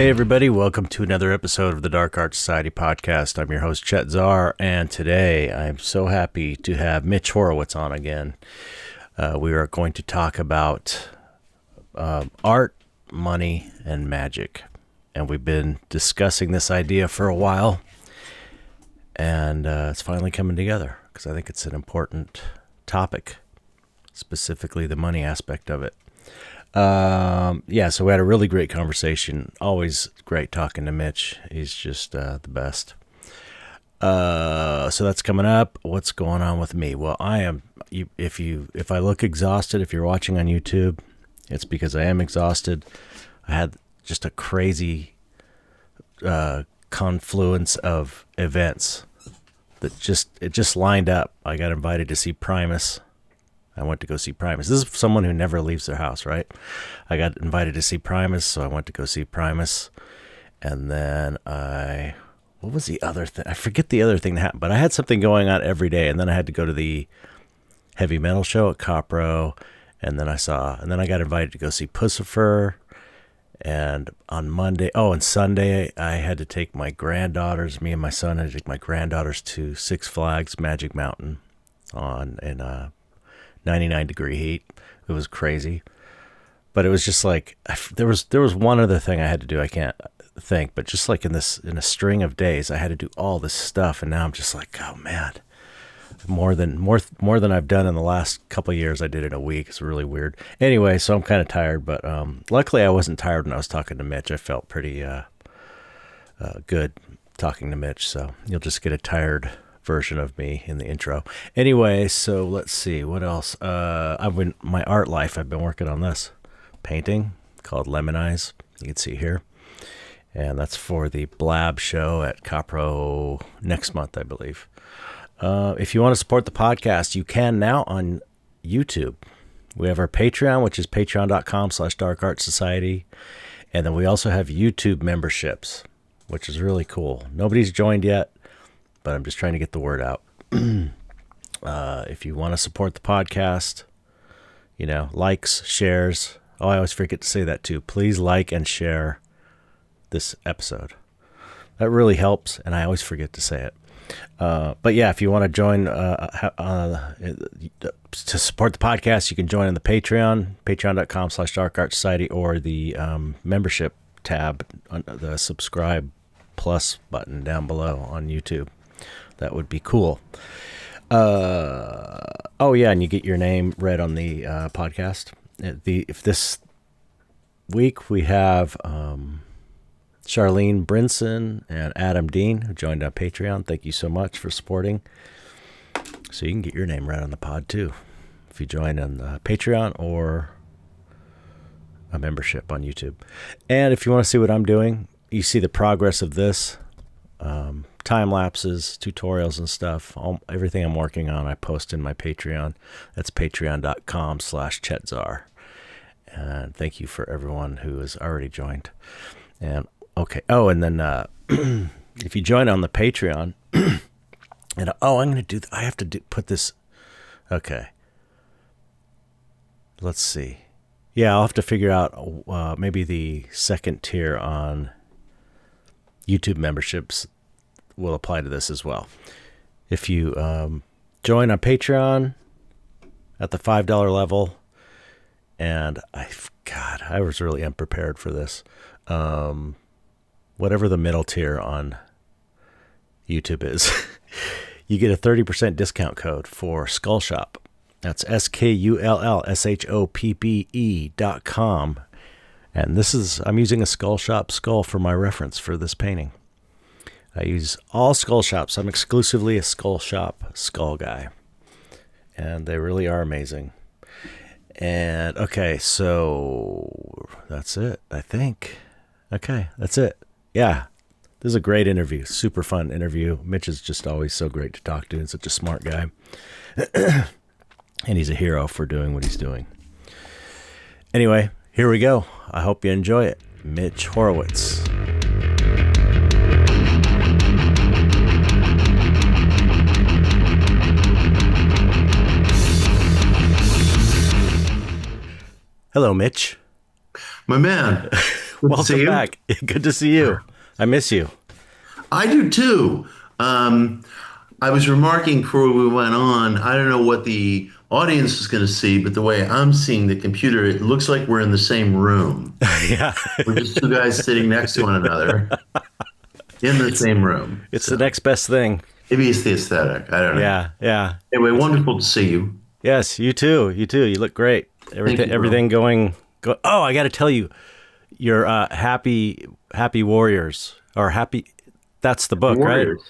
Hey everybody, welcome to another episode of the Dark Art Society podcast. I'm your host Chet, and today I'm so happy to have Mitch Horowitz on again. We are going to talk about art, money, and magic. And we've been discussing this idea for a while, and it's finally coming together because I think it's an important topic, specifically the money aspect of it. So we had a really great conversation. Always great talking to Mitch. He's just the best. So that's coming up. What's going on with me? Well, I am. If I look exhausted, if you're watching on YouTube, it's because I am exhausted. I had just a crazy confluence of events that just lined up. I got invited to see Primus. I went to go see Primus. This is someone who never leaves their house, right? I got invited to see Primus, so I went to go see Primus. And then what was the other thing? I forget the other thing that happened, but I had something going on every day. And then I had to go to the heavy metal show at Copro. And then I got invited to go see Pussifer. And on Sunday, I had to take my granddaughters, me and my son had to take my granddaughters to Six Flags Magic Mountain in 99-degree heat. It was crazy, but it was just like there was one other thing I had to do. I can't think, but just like in a string of days, I had to do all this stuff, and now I'm just like, oh man, more than I've done in the last couple of years. I did in a week. It's really weird. Anyway, so I'm kind of tired, but luckily I wasn't tired when I was talking to Mitch. I felt pretty good talking to Mitch. So you'll just get a tired version of me in the intro. Anyway, so let's see what else. My art life. I've been working on this painting called Lemon Eyes. You can see here, and that's for the Blab show at Copro next month, I believe. If you want to support the podcast, you can now on YouTube. We have our Patreon, which is patreon.com/darkartsociety, and then we also have YouTube memberships, which is really cool. Nobody's joined yet, but I'm just trying to get the word out. If you want to support the podcast, likes, shares. Oh, I always forget to say that too. Please like and share this episode. That really helps, and I always forget to say it. But yeah, if you want to join to support the podcast, you can join on the Patreon, patreon.com/darkartsociety, or the membership tab, the subscribe plus button down below on YouTube. That would be cool. And you get your name read on the podcast. If this week we have Charlene Brinson and Adam Dean, who joined on Patreon. Thank you so much for supporting. So you can get your name read on the pod too, if you join on the Patreon or a membership on YouTube. And if you want to see what I'm doing, you see the progress of this. Time lapses, tutorials and stuff, everything I'm working on, I post in my Patreon. That's patreon.com/chetzar. And thank you for everyone who has already joined. And okay. Oh, and then if you join on the Patreon, and I have to put this. Okay. Let's see. Yeah, I'll have to figure out maybe the second tier on YouTube memberships will apply to this as well. If you join on Patreon at the $5 level, and I was really unprepared for this. Whatever the middle tier on YouTube is, you get a 30% discount code for Skull Shop. That's SKULLSHOPPE.com. And I'm using a Skull Shop skull for my reference for this painting. I use all Skull Shops. I'm exclusively a Skull Shop skull guy. And they really are amazing. And okay, so that's it, I think. Okay, that's it. Yeah, this is a great interview. Super fun interview. Mitch is just always so great to talk to. He's such a smart guy. And he's a hero for doing what he's doing. Anyway, here we go. I hope you enjoy it. Mitch Horowitz. Hello, Mitch. My man. Good to see Welcome you. back. Good to see you. I miss you. I do too. Um, I was remarking before we went on, I don't know what the audience is going to see, but the way I'm seeing the computer, it looks like we're in the same room. Yeah. We're just two guys sitting next to one another in the it's same room. it's the So next best thing. maybe it's the aesthetic. I don't know. Yeah, yeah. Anyway, wonderful to see you. Yes, you too. You too. You look great. Thank Everything you, bro. everything going go. Oh, I got to tell you, your happy warriors or happy that's the book, right? Warriors.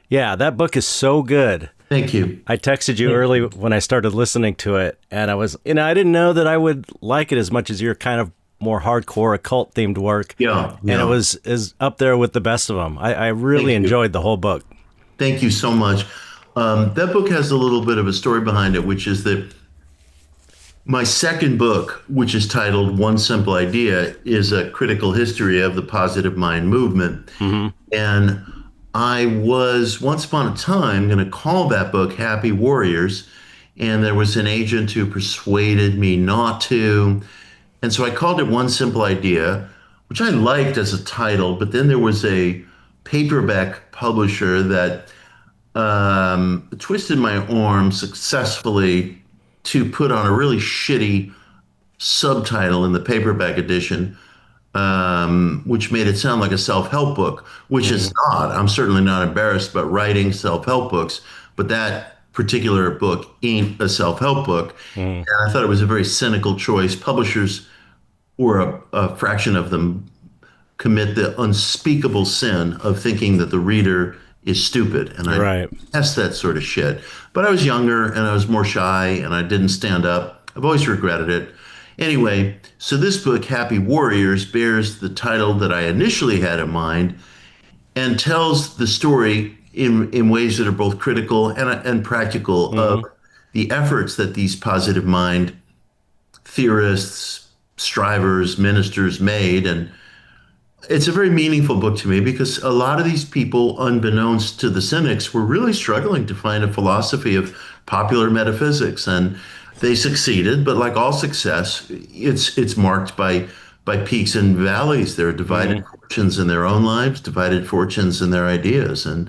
Yeah, that book is so good. Thank you. I texted you Thank early you. when I started listening to it, and I was, I didn't know that I would like it as much as your kind of more hardcore occult themed work, Yeah, and it yeah. was is up there with the best of them. I really Thank you. enjoyed the whole book. Thank you so much. That book has a little bit of a story behind it, which is that my second book, which is titled One Simple Idea, is a critical history of the positive mind movement. Hmm. And I was once upon a time going to call that book Happy Warriors. And there was an agent who persuaded me not to. And so I called it One Simple Idea, which I liked as a title. But then there was a paperback publisher that twisted my arm successfully to put on a really shitty subtitle in the paperback edition, which made it sound like a self-help book, which Hmm. is not. I'm certainly not embarrassed about writing self-help books, but that particular book ain't a self-help book. Hmm. And I thought it was a very cynical choice. Publishers, or a fraction of them, commit the unspeakable sin of thinking that the reader is stupid. And I Right. test that sort of shit. But I was younger and I was more shy and I didn't stand up. I've always regretted it. Anyway, so this book, Happy Warriors, bears the title that I initially had in mind and tells the story in ways that are both critical and practical of Hmm. the efforts that these positive mind theorists, strivers, ministers made. And it's a very meaningful book to me because a lot of these people, unbeknownst to the cynics, were really struggling to find a philosophy of popular metaphysics, and they succeeded. But like all success, it's marked by peaks and valleys. There are divided Hmm. fortunes in their own lives, divided fortunes in their ideas, and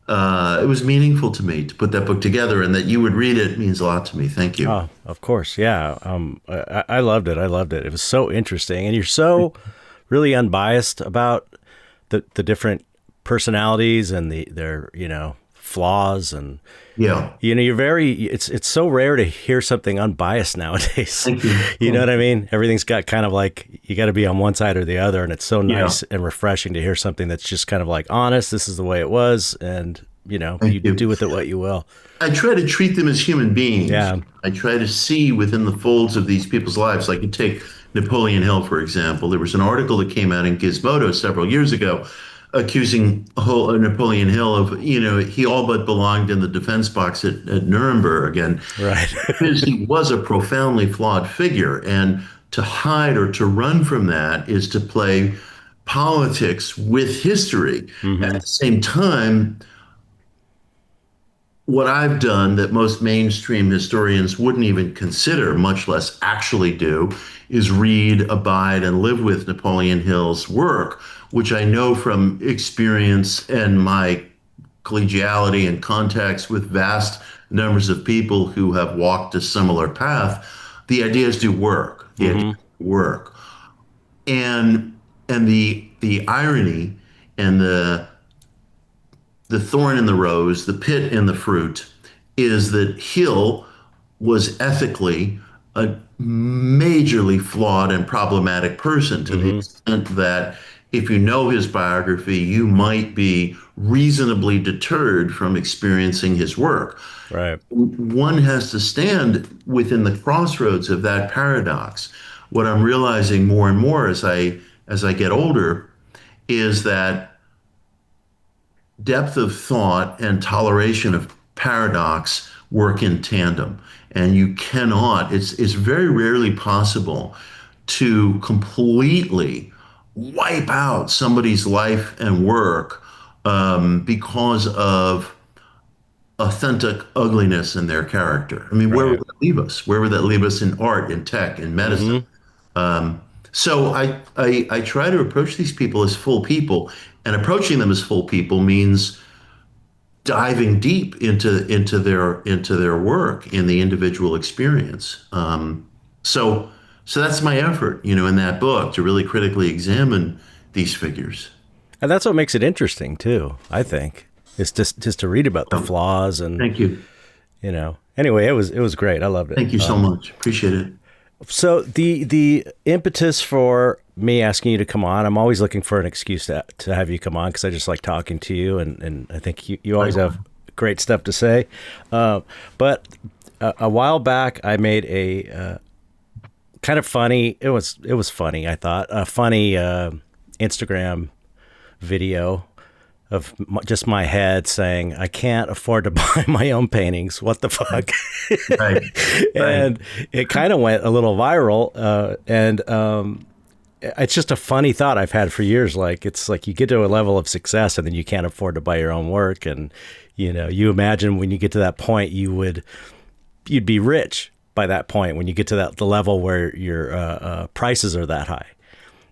it was meaningful to me to put that book together, and that you would read it means a lot to me. Thank you. Oh, of course. Yeah. I loved it. I loved it. It was so interesting. And you're so really unbiased about the different personalities and their, flaws. And, Yeah, you're it's so rare to hear something unbiased nowadays. thank you. You know what I mean? Everything's got kind of like, you got to be on one side or the other. And it's so Yeah, nice and refreshing to hear something that's just kind of like honest. This is the way it was. And, you thank you. do with it what you will. I try to treat them as human beings. Yeah. I try to see within the folds of these people's lives. Like you take Napoleon Hill, for example. There was an article that came out in Gizmodo several years ago accusing Napoleon Hill of, he all but belonged in the defense box at Nuremberg. And Right. because he was a profoundly flawed figure. And to hide or to run from that is to play politics with history. At Hmm. the same time, what I've done that most mainstream historians wouldn't even consider, much less actually do, is read, abide, and live with Napoleon Hill's work, which I know from experience and my collegiality and contacts with vast numbers of people who have walked a similar path. The ideas do work. The ideas Hmm. do work. And the irony and the thorn in the rose, the pit in the fruit, is that Hill was ethically a majorly flawed and problematic person to the Hmm. extent that if you know his biography, you might be reasonably deterred from experiencing his work. Right. One has to stand within the crossroads of that paradox. What I'm realizing more and more as I get older is that depth of thought and toleration of paradox work in tandem. And you cannot, it's very rarely possible to completely wipe out somebody's life and work because of authentic ugliness in their character. I mean, where would Right. that leave us? Where would that leave us in art, in tech, in medicine? Hmm. So I try to approach these people as full people, and approaching them as full people means diving deep into their work in the individual experience. So so that's my effort, in that book to really critically examine these figures. And that's what makes it interesting too, I think. It's just to read about the So, flaws and, thank you. Anyway, it was great. I loved it. Thank you so much. Appreciate it. So the impetus for me asking you to come on, I'm always looking for an excuse to have you come on because I just like talking to you, and I think you always have great stuff to say. But a while back, I made a kind of funny. It was funny. I thought a funny Instagram video of just my head saying, I can't afford to buy my own paintings. What the fuck? Right. And it kind of went a little viral. And it's just a funny thought I've had for years. Like, it's like you get to a level of success and then you can't afford to buy your own work. And, you imagine when you get to that point, you'd be rich by that point when you get to the level where your prices are that high,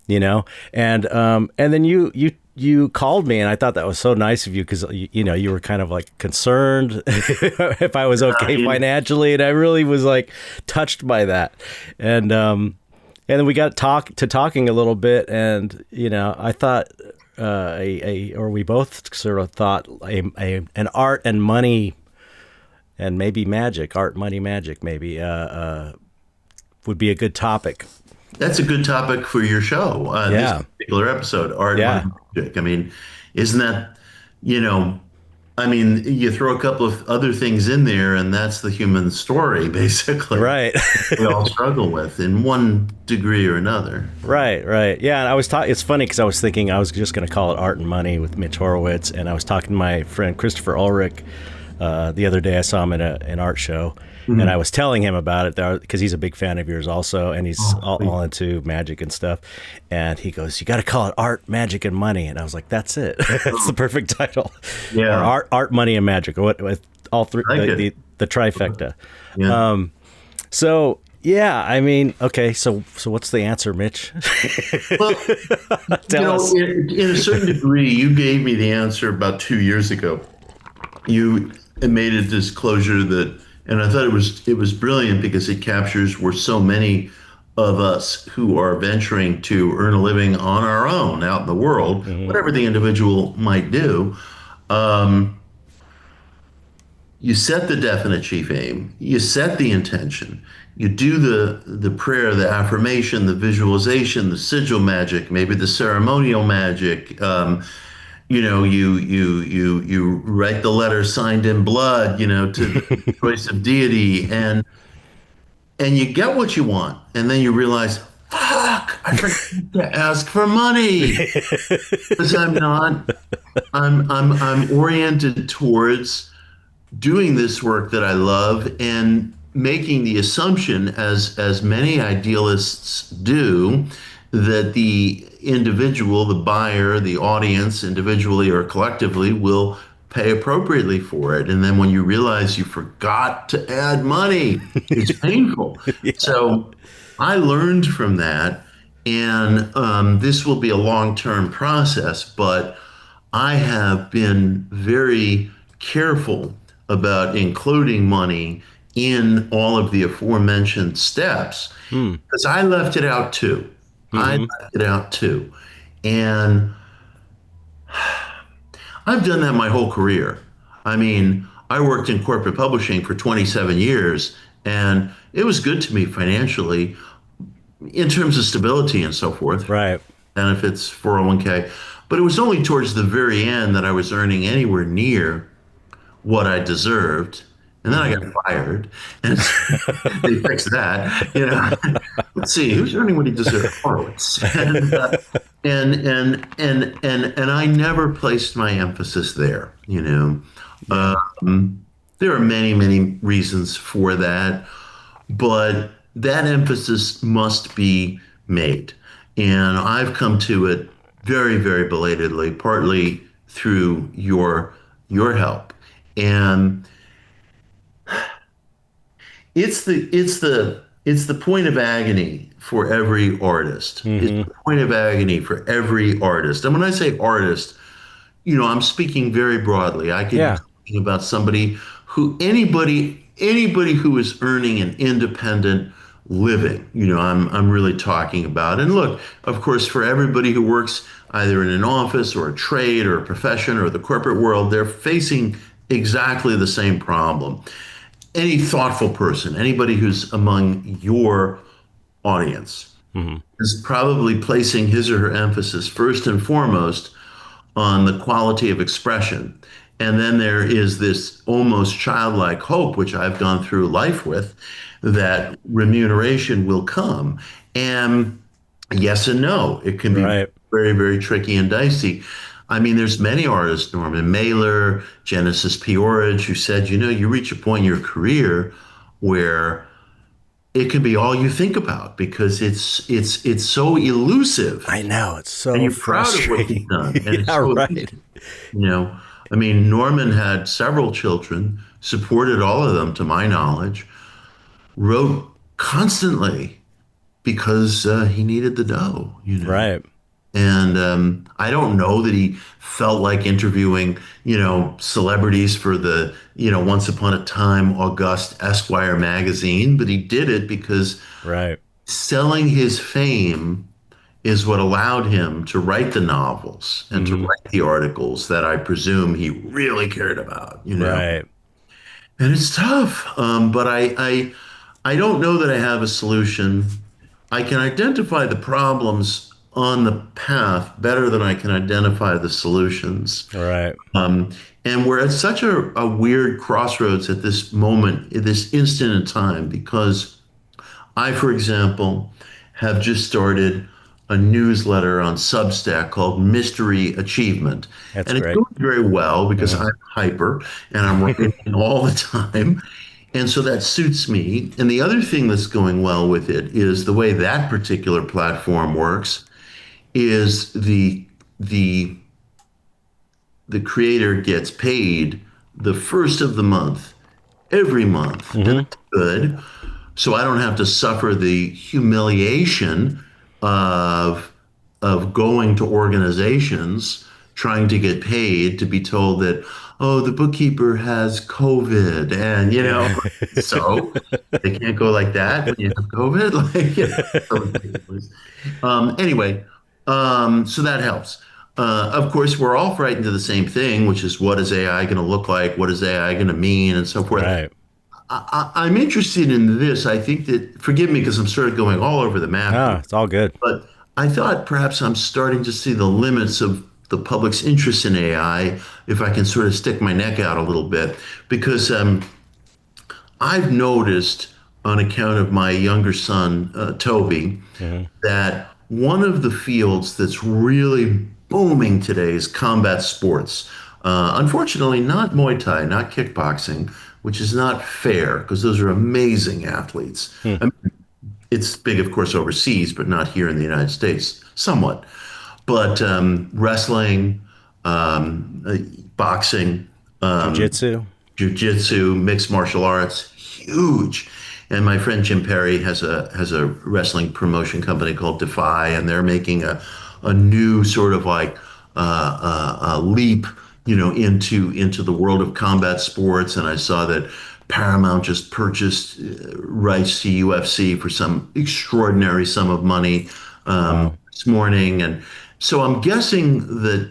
and then you called me, and I thought that was so nice of you because you were kind of like concerned if I was okay financially, and I really was like touched by that, and then we got talking a little bit, and I thought or we both sort of thought an art and money and maybe magic, art, money, magic, maybe would be a good topic. That's a good topic for your show. Yeah. This particular episode, art, Yeah. money, magic. I mean, isn't that, you throw a couple of other things in there, and that's the human story, basically. Right. We all struggle with in one degree or another. Right. Yeah, and I was it's funny because I was thinking I was just going to call it Art and Money with Mitch Horowitz, and I was talking to my friend Christopher Ulrich the other day. I saw him at an art show, and I was telling him about it because he's a big fan of yours also, and he's all into magic and stuff. And he goes, "You got to call it Art, Magic, and Money." And I was like, "That's it. That's the perfect title." Yeah. Or art, money, and magic, or what? With all three, the trifecta. Yeah. So yeah, I mean, okay. So what's the answer, Mitch? Well, Tell us. in a certain degree, you gave me the answer about 2 years ago. You made a disclosure and I thought it was brilliant because it captures where so many of us who are venturing to earn a living on our own out in the world, whatever the individual might do. You set the definite chief aim, you set the intention, you do the prayer, the affirmation, the visualization, the sigil magic, maybe the ceremonial magic. You write the letter signed in blood, to the choice of deity, and you get what you want, and then you realize, fuck, I forgot to ask for money because I'm oriented towards doing this work that I love and making the assumption, as many idealists do, that the individual, the buyer, the audience, individually or collectively, will pay appropriately for it. And then when you realize you forgot to add money, it's painful. Yeah. So I learned from that, and this will be a long-term process, but I have been very careful about including money in all of the aforementioned steps because I left it out too. I left it out too. And I've done that my whole career. I mean, I worked in corporate publishing for 27 years, and it was good to me financially in terms of stability and so forth. Right. Benefits, 401k. But it was only towards the very end that I was earning anywhere near what I deserved. And then I got fired, and they fixed that. Let's see who's earning what he deserves. Horowitz, and I never placed my emphasis there. There are many reasons for that, but that emphasis must be made, and I've come to it very, very belatedly, partly through your help, and. It's the it's the point of agony for every artist. It's Hmm. the point of agony for every artist. And when I say artist, I'm speaking very broadly. I could be Yeah. talking about somebody who anybody who is earning an independent living. I'm really talking about. And look, of course, for everybody who works either in an office or a trade or a profession or the corporate world, they're facing exactly the same problem. Any thoughtful person, anybody who's among your audience, Hmm. is probably placing his or her emphasis first and foremost on the quality of expression. And then there is this almost childlike hope, which I've gone through life with, that remuneration will come. And yes and no. It can be Right. very, very tricky and dicey. I mean, there's many artists, Norman Mailer, Genesis Peorage, who said, you reach a point in your career where it can be all you think about because it's so elusive I know. It's and so you're proud of what you've frustrating. done. And it's Yeah, so right. you know, I mean, Norman had several children, supported all of them to my knowledge, wrote constantly because he needed the dough. Right. And I don't know that he felt like interviewing, celebrities for the, Once Upon a Time August Esquire magazine, but he did it because Right. selling his fame is what allowed him to write the novels and to Hmm. write the articles that I presume he really cared about. Right. And it's tough. But I don't know that I have a solution. I can identify the problems on the path better than I can identify the solutions. Right. Um, and we're at such a weird crossroads at this moment, at this instant in time, because I, for example, have just started a newsletter on Substack called Mystery Achievement. That's And it's great. doing very well because Hmm. I'm hyper and I'm writing all the time. And so that suits me. And the other thing that's going well with it is the way that particular platform works is the creator gets paid the first of the month every month. And Hmm. that's good. So I don't have to suffer the humiliation of going to organizations trying to get paid to be told that, oh, the bookkeeper has COVID, and Yeah. so they can't go like that when you have COVID. Like, so ridiculous. Anyway, so that helps. Of course, we're all frightened of the same thing, which is what is AI going to look like? What is AI going to mean? And so forth. Right. I'm interested in this. I think that, forgive me because I'm sort of going all over the map Ah, here, it's all good. but I thought perhaps I'm starting to see the limits of the public's interest in AI if I can sort of stick my neck out a little bit. Because I've noticed on account of my younger son, Toby, Hmm. that one of the fields that's really booming today is combat sports. Unfortunately, not Muay Thai, not kickboxing, which is not fair because those are amazing athletes. Hmm. I mean, it's big, of course, overseas, but not here in the United States, somewhat. But wrestling, boxing, Jiu-jitsu. jiu-jitsu, mixed martial arts, huge. And my friend Jim Perry has a wrestling promotion company called Defy, and they're making a new sort of like a leap, into the world of combat sports. And I saw that Paramount just purchased rights to UFC for some extraordinary sum of money Wow. this morning, and so I'm guessing that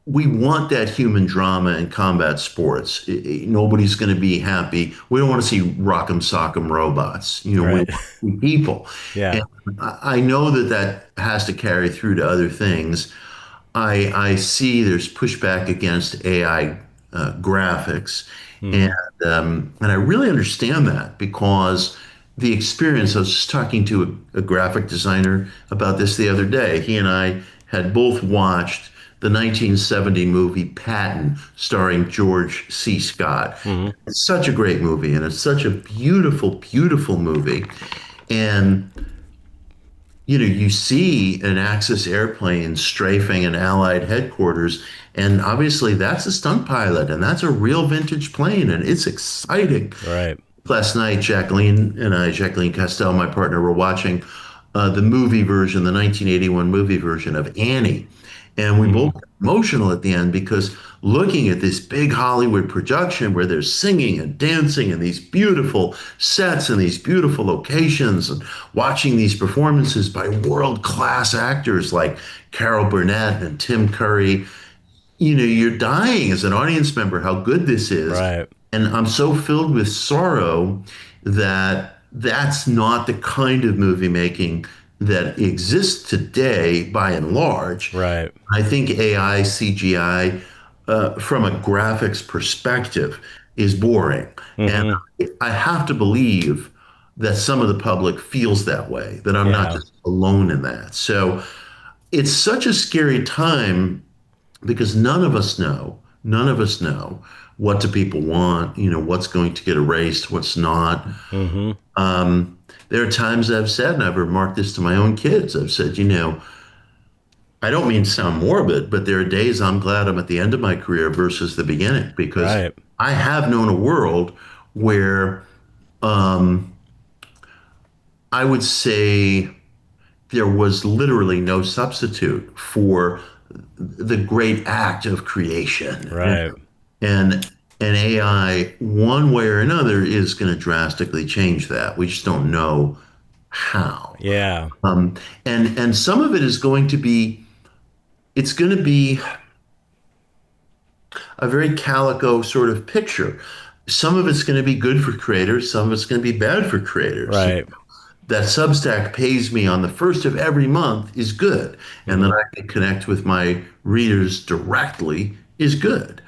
we want that human drama in combat sports. Nobody's going to be happy. We don't want to see rock'em sock'em robots. We Right. want people. Yeah. And I know that that has to carry through to other things. I see there's pushback against AI graphics, Hmm. and I really understand that because the experience. I was just talking to a graphic designer about this the other day. He and I had both watched the 1970 movie Patton, starring George C. Scott. Hmm. It's such a great movie, and it's such a beautiful, beautiful movie. And you see an Axis airplane strafing an Allied headquarters, and obviously that's a stunt pilot, and that's a real vintage plane, and it's exciting. Right. Last night, Jacqueline Castell, my partner, were watching the movie version, the 1981 movie version of Annie. And we both got emotional at the end because looking at this big Hollywood production where they're singing and dancing and these beautiful sets and these beautiful locations and watching these performances by world-class actors like Carol Burnett and Tim Curry, you're dying as an audience member how good this is. Right. And I'm so filled with sorrow that that's not the kind of movie making that exists today by and large. Right. I think AI, CGI, from a graphics perspective, is boring. And I have to believe that some of the public feels that way, that I'm not just alone in that. So it's such a scary time because none of us know what do people want, what's going to get erased, what's not. There are times I've said, and I've remarked this to my own kids, I've said, I don't mean to sound morbid, but there are days I'm glad I'm at the end of my career versus the beginning because I have known a world where I would say there was literally no substitute for the great act of creation. Right. And AI, one way or another, is going to drastically change that. We just don't know how. Yeah. And some of it is going to be, it's going to be a very calico sort of picture. Some of it's going to be good for creators. Some of it's going to be bad for creators. Right. That Substack pays me on the first of every month is good. And that I can connect with my readers directly is good.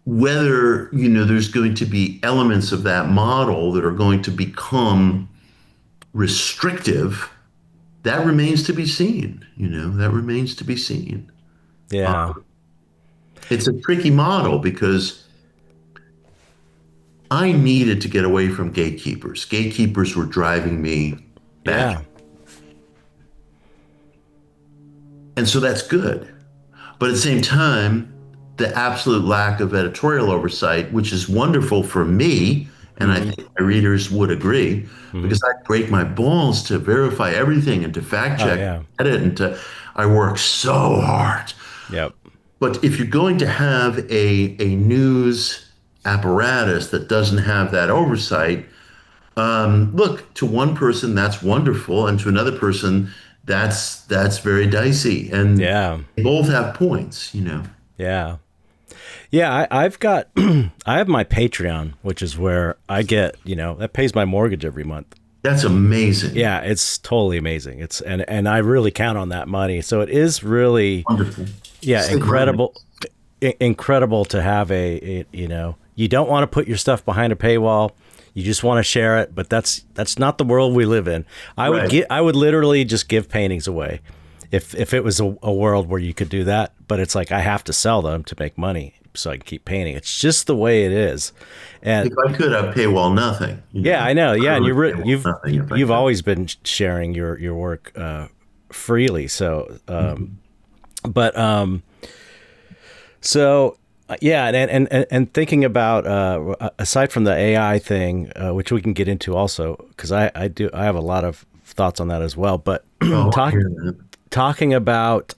Whether, there's going to be elements of that model that are going to become restrictive, that remains to be seen. That remains to be seen. Yeah. It's a tricky model because I needed to get away from gatekeepers. Gatekeepers were driving me back. Yeah. And so that's good. But at the same time, the absolute lack of editorial oversight, which is wonderful for me, and I think my readers would agree, because I break my balls to verify everything and to fact check, edit, and I work so hard. Yep. But if you're going to have a news apparatus that doesn't have that oversight, look, to one person that's wonderful, and to another person that's very dicey, and they both have points. Yeah. Yeah, I've got, I have my Patreon, which is where I get, that pays my mortgage every month. That's amazing. Yeah, it's totally amazing. It's, and I really count on that money. So it is really, wonderful. Yeah, incredible to have you don't want to put your stuff behind a paywall. You just want to share it, but that's not the world we live in. I would literally just give paintings away if it was a world where you could do that, but it's like I have to sell them to make money so I can keep painting. It's just the way it is. And if I could, I'd paywall nothing. Yeah, I know. Yeah, and you've always been sharing your work freely. So, yeah, and thinking about aside from the AI thing, which we can get into also, because I have a lot of thoughts on that as well. But talking about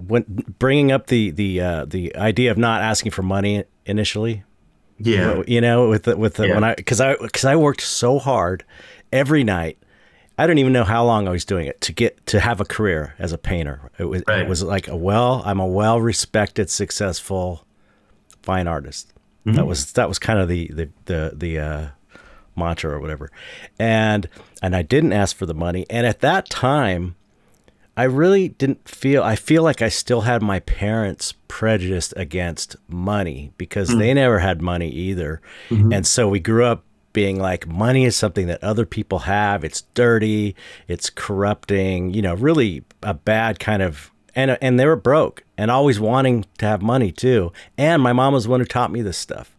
when bringing up the idea of not asking for money initially. Yeah, because I worked so hard every night. I don't even know how long I was doing it to have a career as a painter. It was like I'm a well-respected, successful, fine artist. Mm-hmm. That was kind of the mantra or whatever. And I didn't ask for the money. And at that time, I really didn't I feel like I still had my parents prejudiced against money because they never had money either. Mm-hmm. And so we grew up being like, money is something that other people have. It's dirty. It's corrupting, really a bad kind of, and they were broke and always wanting to have money too. And my mom was the one who taught me this stuff,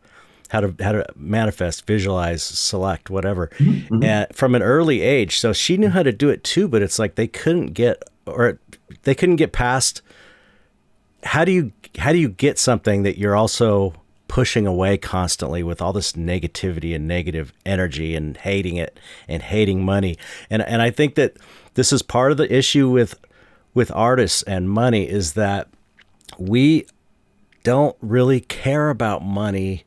how to manifest, visualize, select, whatever. Mm-hmm. And from an early age. So she knew how to do it too, but it's like they couldn't get past how do you get something that you're also pushing away constantly with all this negativity and negative energy and hating it and hating money? And I think that this is part of the issue with artists and money, is that we don't really care about money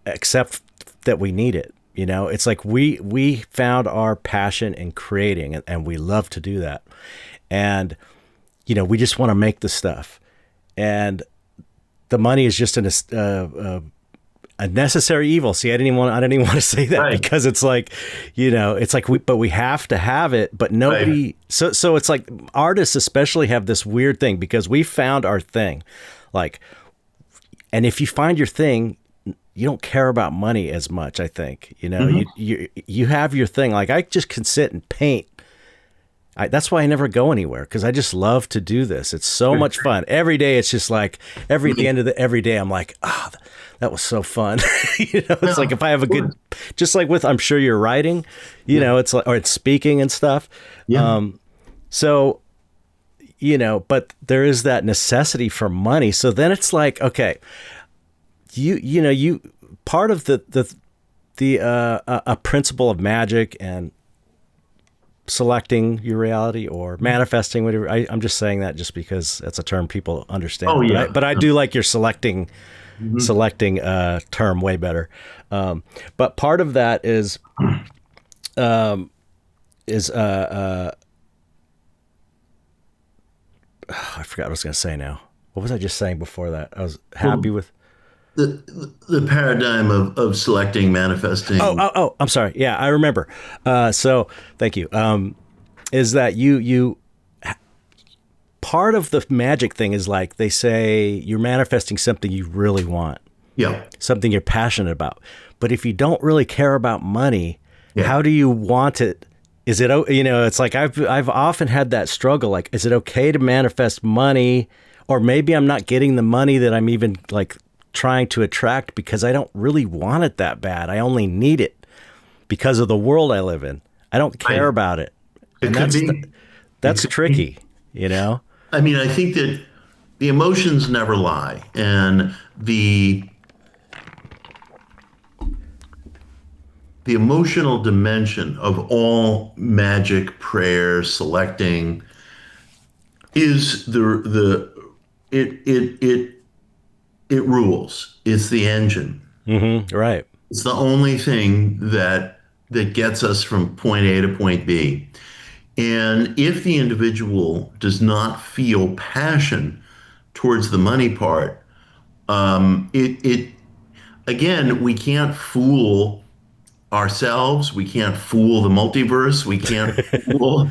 except that we need it. It's like we found our passion in creating, and we love to do that. And, we just want to make the stuff. And the money is just a necessary evil. See, I didn't even want to say that, right? Because it's like, but we have to have it, but nobody, right. So it's like artists especially have this weird thing, because we found our thing. Like, and if you find your thing, you don't care about money as much, I think. You have your thing. Like, I just can sit and paint. That's why I never go anywhere, because I just love to do this. It's so much fun. Every day, it's just like, at the end of every day, I'm like, that was so fun. It's like, if I have a good, just like with, I'm sure you're writing, it's like, or it's speaking and stuff. Yeah. But there is that necessity for money. So then it's like, okay, you part of a principle of magic and selecting your reality or manifesting, whatever. I'm just saying that just because that's a term people understand. Oh, yeah. But I do like your selecting term way better. But part of that is I forgot what I was going to say now. What was I just saying before that? I was happy with the paradigm of selecting, manifesting. Oh, I'm sorry. Yeah, I remember. So thank you. Is that you part of the magic thing is, like, they say you're manifesting something you really want. Yeah. Something you're passionate about. But if you don't really care about money, how do you want it? Is it, it's like, I've often had that struggle. Like, is it okay to manifest money? Or maybe I'm not getting the money that I'm even like trying to attract because I don't really want it that bad. I only need it because of the world I live in. I don't care about it. And that's tricky, I mean, I think that the emotions never lie, and the emotional dimension of all magic, prayer, selecting is it rules. It's the engine. Mm-hmm, right. It's the only thing that gets us from point A to point B. And if the individual does not feel passion towards the money part, again, we can't fool ourselves. We can't fool the multiverse. We can't fool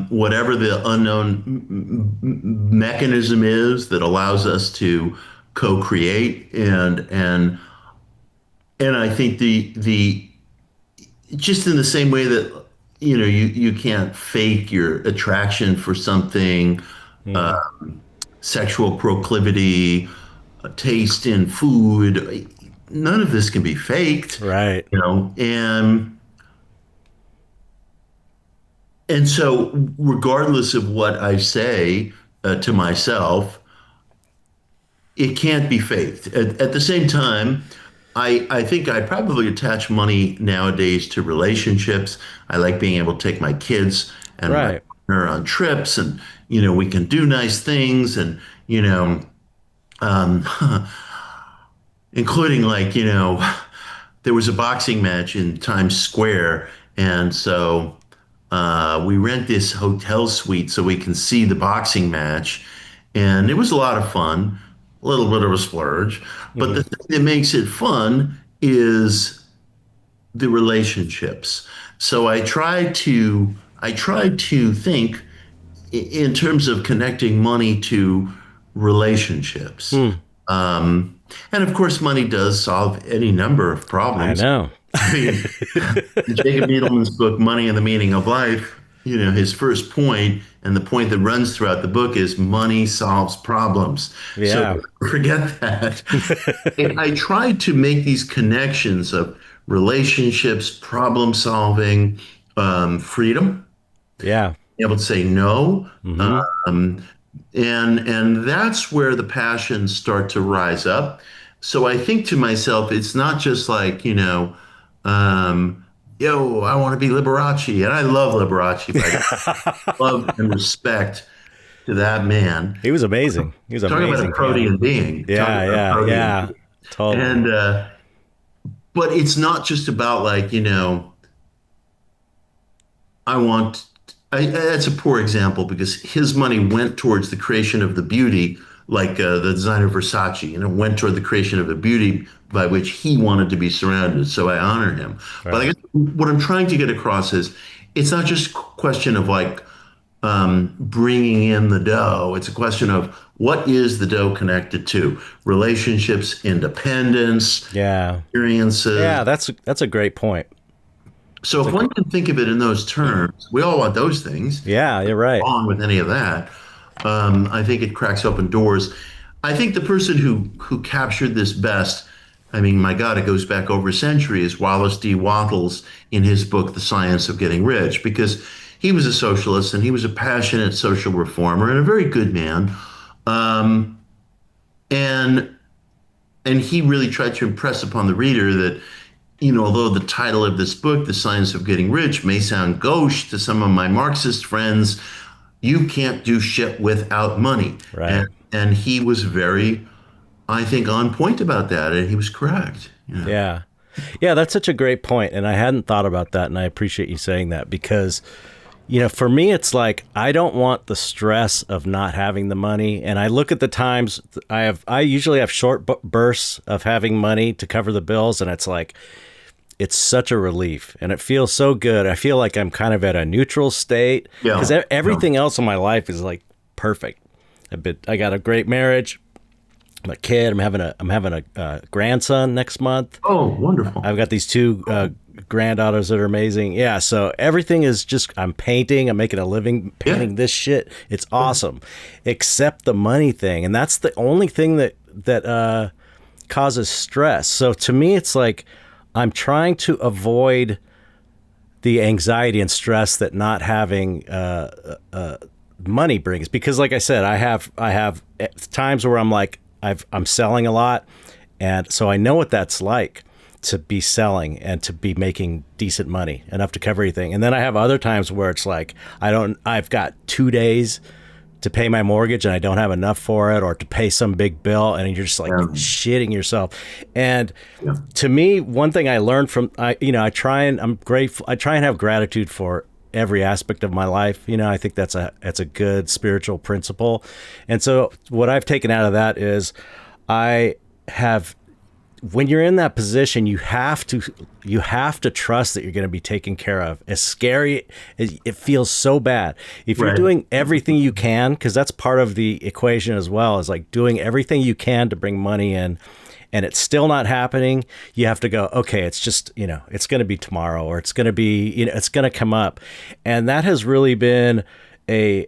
whatever the unknown mechanism is that allows us to co-create. And I think the just in the same way that you can't fake your attraction for something, sexual proclivity, taste in food. None of this can be faked, right? And so regardless of what I say to myself, it can't be faked. At the same time, I think I probably attach money nowadays to relationships. I like being able to take my kids and my partner on trips, and we can do nice things, and including, like, there was a boxing match in Times Square, and so we rent this hotel suite so we can see the boxing match, and it was a lot of fun. A little bit of a splurge, but the thing that makes it fun is the relationships. So I try to think in terms of connecting money to relationships. And of course, money does solve any number of problems. I know. I mean, Jacob Needleman's book, Money and the Meaning of Life, his first point, and the point that runs throughout the book, is money solves problems. Yeah. So forget that. And I try to make these connections of relationships, problem solving, freedom. Yeah. Being able to say no, And that's where the passions start to rise up. So I think to myself, it's not just like, yo, I want to be Liberace. And I love Liberace, by the way. Love and respect to that man. He was amazing. He was Talking about a amazing protean piano. being. Talking Yeah, about a yeah, protean yeah. being. Totally. And but it's not just about like, I want that's a poor example because his money went towards the creation of the beauty, like the designer Versace, went toward the creation of the beauty by which he wanted to be surrounded. So I honor him. But I Right. guess what I'm trying to get across is it's not just a question of like bringing in the dough. It's a question of what is the dough connected to? Relationships, independence, Yeah. experiences. Yeah, that's a great point. So It's a if one great, can think of it in those terms, we all want those things. yeah, you're right. Wrong with any of that. I think it cracks open doors. I think the person who captured this best, I mean, my God, it goes back over a century, is Wallace D. Wattles in his book, The Science of Getting Rich, because he was a socialist and he was a passionate social reformer and a very good man. Um, and and he really tried to impress upon the reader that, although the title of this book, The Science of Getting Rich, may sound gauche to some of my Marxist friends, you can't do shit without money. Right. And he was very, I think, on point about that, and he was correct. Yeah. Yeah. Yeah, that's such a great point, and I hadn't thought about that, and I appreciate you saying that because for me it's like I don't want the stress of not having the money, and I look at the times I usually have short bursts of having money to cover the bills, and it's like it's such a relief and it feels so good. I feel like I'm kind of at a neutral state Yeah. because everything else in my life is like perfect. I got a great marriage. I'm a kid. I'm having a grandson next month. Oh, wonderful. I've got these two granddaughters that are amazing. Yeah, so everything is just I'm painting. I'm making a living painting this shit. It's awesome, except the money thing, and that's the only thing that causes stress. So to me, it's like I'm trying to avoid the anxiety and stress that not having money brings, because like I said, I have times where I'm like I'm selling a lot, and so I know what that's like to be selling and to be making decent money enough to cover everything. And then I have other times where it's like I've got 2 days to pay my mortgage and I don't have enough for it, or to pay some big bill, and you're just like shitting yourself. And to me, one thing I learned from I'm grateful. I try and have gratitude for every aspect of my life. I think that's a good spiritual principle. And so what I've taken out of that is when you're in that position, you have to trust that you're going to be taken care of. As scary as it feels, so bad. If you're doing everything you can, because that's part of the equation as well, is like doing everything you can to bring money in, and it's still not happening, you have to go, okay, it's just, it's going to be tomorrow, or it's going to be, it's going to come up. And that has really been a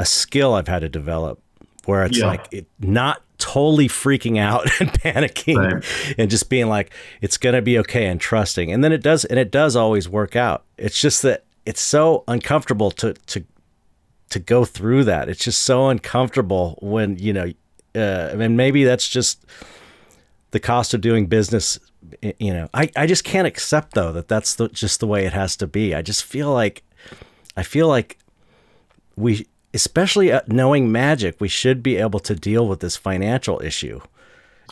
skill I've had to develop, where it's like not totally freaking out and panicking and just being like, it's going to be okay, and trusting. And then it does always work out. It's just that it's so uncomfortable to go through that. It's just so uncomfortable when, I mean, maybe that's just the cost of doing business. I just can't accept though, that's just the way it has to be. I feel like we, especially knowing Magick, we should be able to deal with this financial issue.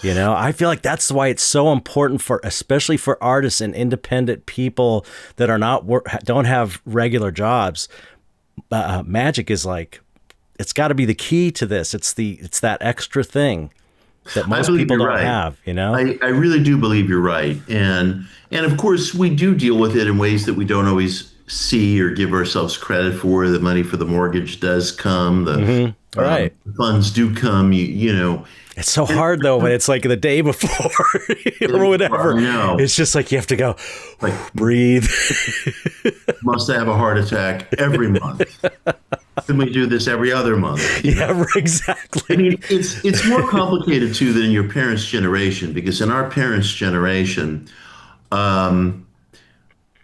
I feel like that's why it's so important especially for artists and independent people that don't have regular jobs. Magick is like, it's got to be the key to this. It's that extra thing that most people don't have. I really do believe you're right, and of course we do deal with it in ways that we don't always see or give ourselves credit for. The money for the mortgage does come. The funds do come. It's so hard though when it's like the day before or whatever. It's just like you have to go, like, breathe. Must have a heart attack every month. Can we do this every other month? Yeah, exactly. I mean, it's more complicated too than in your parents' generation, because in our parents' generation,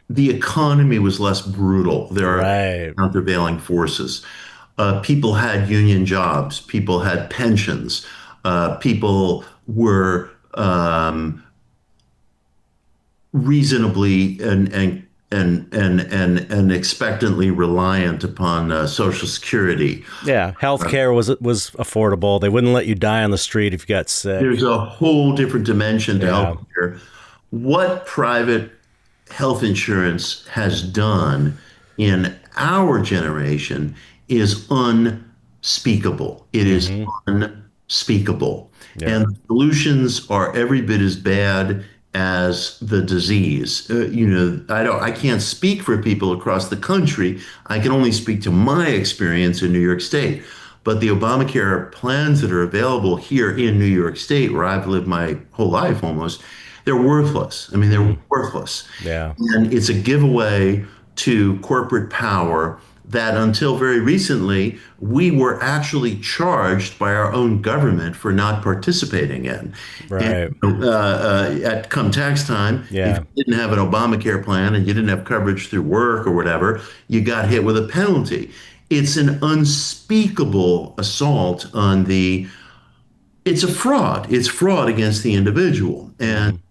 the economy was less brutal. There are Right. countervailing forces. People had union jobs. People had pensions. People were reasonably and expectantly reliant upon Social Security. Yeah. Healthcare was affordable. They wouldn't let you die on the street if you got There's sick. a whole different dimension to Yeah. healthcare. What private health insurance has done in our generation is unspeakable. It is Mm-hmm. unspeakable. Yeah. And the solutions are every bit as bad as the disease. I can't speak for people across the country. I can only speak to my experience in New York State. But the Obamacare plans that are available here in New York State, where I've lived my whole life almost, they're worthless. I mean, they're Mm. worthless. Yeah. And it's a giveaway to corporate power that until very recently, we were actually charged by our own government for not participating in. And Right. at come tax time, if Yeah. you didn't have an Obamacare plan and you didn't have coverage through work or whatever, you got hit with a penalty. It's an unspeakable assault on it's a fraud. It's fraud against the individual. And Mm-hmm.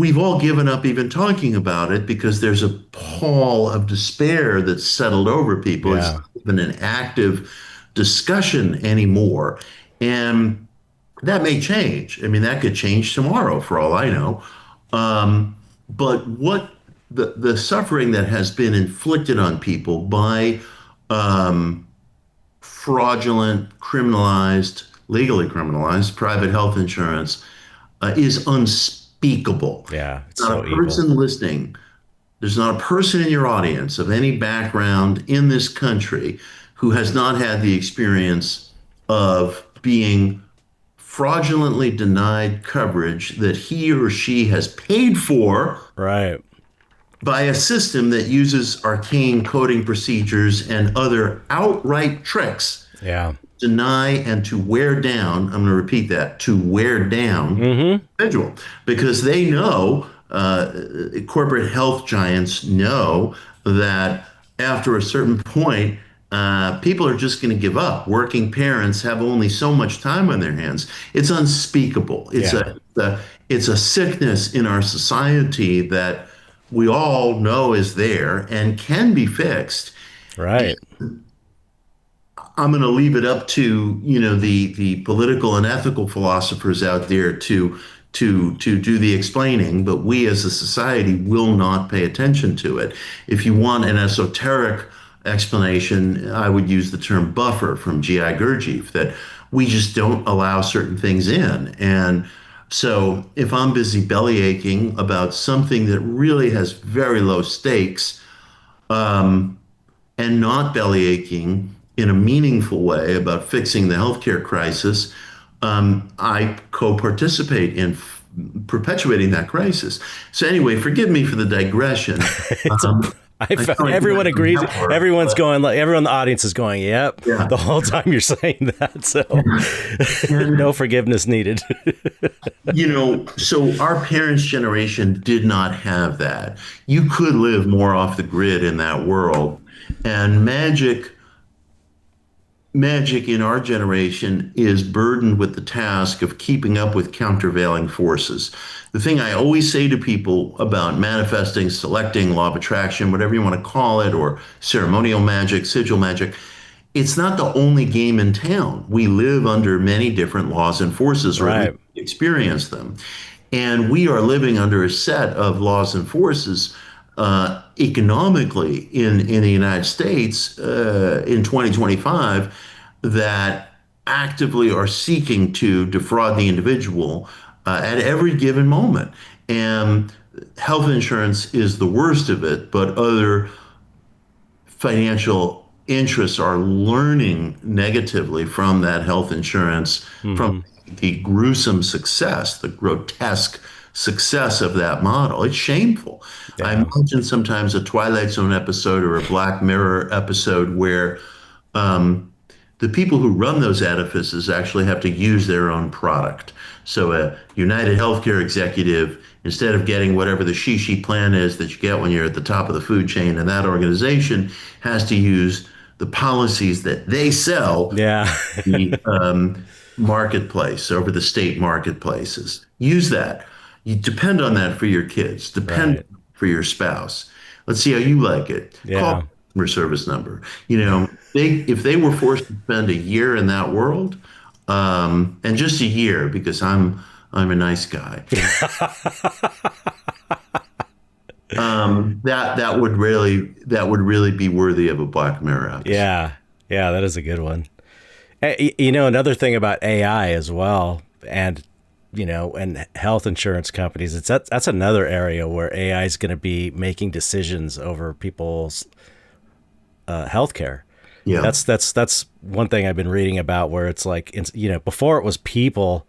we've all given up even talking about it because there's a pall of despair that's settled over people. It's Yeah. not even an active discussion anymore. And that may change. I mean, that could change tomorrow for all I know. But what the suffering that has been inflicted on people by um, fraudulent, criminalized, legally criminalized private health insurance is unspeakable. Yeah. It's Not so a evil. person listening, there's not a person in your audience of any background in this country who has not had the experience of being fraudulently denied coverage that he or she has paid for Right. by a system that uses arcane coding procedures and other outright tricks Yeah. deny and to wear down. I'm going to repeat that, to wear down Mm-hmm. the individual because they know, corporate health giants know that after a certain point, people are just going to give up. Working parents have only so much time on their hands. It's unspeakable. Yeah. It's a sickness in our society that we all know is there and can be fixed. Right. I'm going to leave it up to the political and ethical philosophers out there to do the explaining, but we as a society will not pay attention to it. If you want an esoteric explanation, I would use the term buffer from G.I. Gurdjieff, that we just don't allow certain things in. And so if I'm busy belly aching about something that really has very low stakes, and not belly aching in a meaningful way about fixing the healthcare crisis, I co-participate in perpetuating that crisis. So anyway, forgive me for the digression. It's a. Um, I I found feel like everyone I'm agrees. network, Everyone's but going like everyone in the audience is going, "Yep." yeah. The whole time you're saying that, so And no forgiveness needed. so our parents' generation did not have that. You could live more off the grid in that world, and Magic in our generation is burdened with the task of keeping up with countervailing forces. The thing I always say to people about manifesting, selecting, law of attraction, whatever you want to call it, or ceremonial magic, sigil magic, it's not the only game in town. We live under many different laws and forces, or at least Right. experience them. And we are living under a set of laws and forces economically in the United States in 2025 that actively are seeking to defraud the individual at every given moment. And health insurance is the worst of it, but other financial interests are learning negatively from that health insurance, from Hmm. the gruesome success, the grotesque success of that model. It's shameful. I Yeah. imagine sometimes a Twilight Zone episode or a Black Mirror episode where the people who run those edifices actually have to use their own product. So a United Healthcare executive, instead of getting whatever the she plan is that you get when you're at the top of the food chain in that organization, has to use the policies that they sell Yeah. the marketplace, over the state marketplaces. Use that. You depend on that for your kids. Depend Right. for your spouse. Let's see how you like it. Call Yeah. customer service number. If they were forced to spend a year in that world, and just a year, because I'm a nice guy. That would really be worthy of a Black Mirror episode. Yeah. Yeah, that is a good one. Another thing about AI as well, and and health insurance companies, that's another area where AI is going to be making decisions over people's healthcare. Yeah. That's one thing I've been reading about, where it's like, before it was people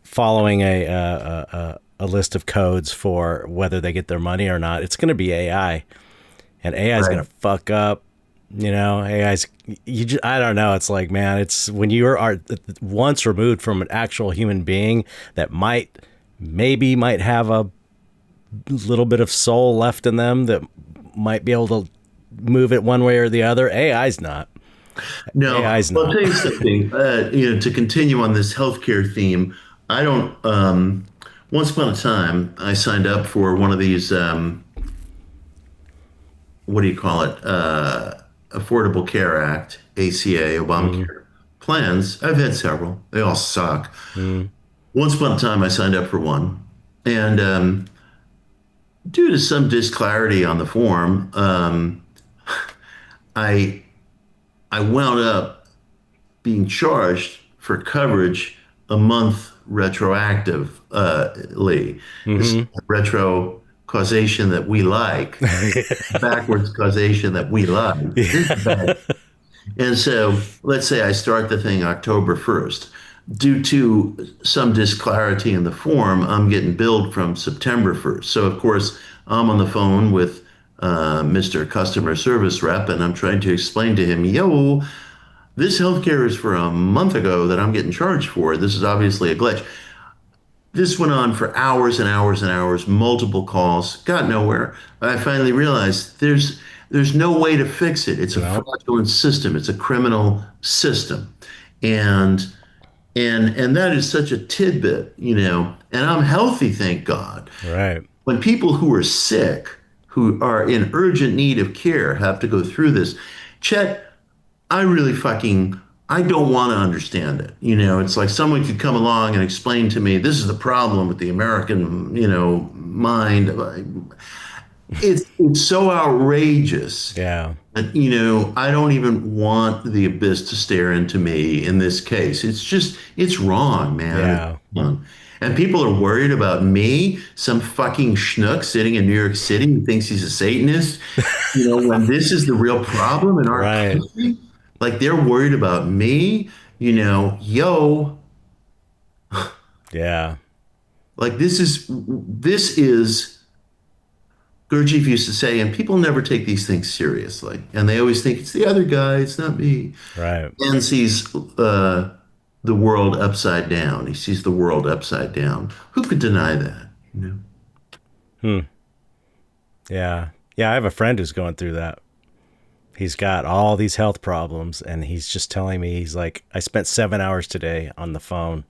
following a list of codes for whether they get their money or not. It's going to be AI, and AI is Right. going to fuck up. AI's, I don't know. It's like, man, it's when you are once removed from an actual human being that maybe might have a little bit of soul left in them, that might be able to move it one way or the other. AI's not. No, AI's I'll not. tell you something. To continue on this healthcare theme, I don't. Once upon a time, I signed up for one of these. What do you call it? Affordable Care Act, ACA, Obamacare plans. I've had several. They all suck. Once upon a time, I signed up for one, and due to some disclarity on the form, I I wound up being charged for coverage a month retroactively. This is retro causation that we like, backwards causation that we love. This is bad. And so let's say I start the thing October 1st. Due to some disclarity in the form, I'm getting billed from September 1st. So, of course, I'm on the phone with Mr. Customer Service Rep, and I'm trying to explain to him, yo, this healthcare is for a month ago that I'm getting charged for. This is obviously a glitch. This went on for hours and hours and hours, multiple calls, got nowhere. I finally realized there's no way to fix it. It's a fraudulent system. It's a criminal system. And that is such a tidbit, and I'm healthy, thank God. Right. When people who are sick, who are in urgent need of care, have to go through this, Chet, I don't want to understand it. It's like someone could come along and explain to me, this is the problem with the American, mind. It's so outrageous. Yeah. That, I don't even want the abyss to stare into me in this case. It's wrong, man. Yeah. It's wrong. And people are worried about me, some fucking schnook sitting in New York City who thinks he's a Satanist, when this is the real problem in our country. Like, they're worried about me, yo. Yeah. Like, this is Gurdjieff used to say, and people never take these things seriously. And they always think it's the other guy, it's not me. Right. And sees the world upside down. He sees the world upside down. Who could deny that? Yeah. Yeah, I have a friend who's going through that. He's got all these health problems, and he's just telling me, he's like, I spent 7 hours today on the phone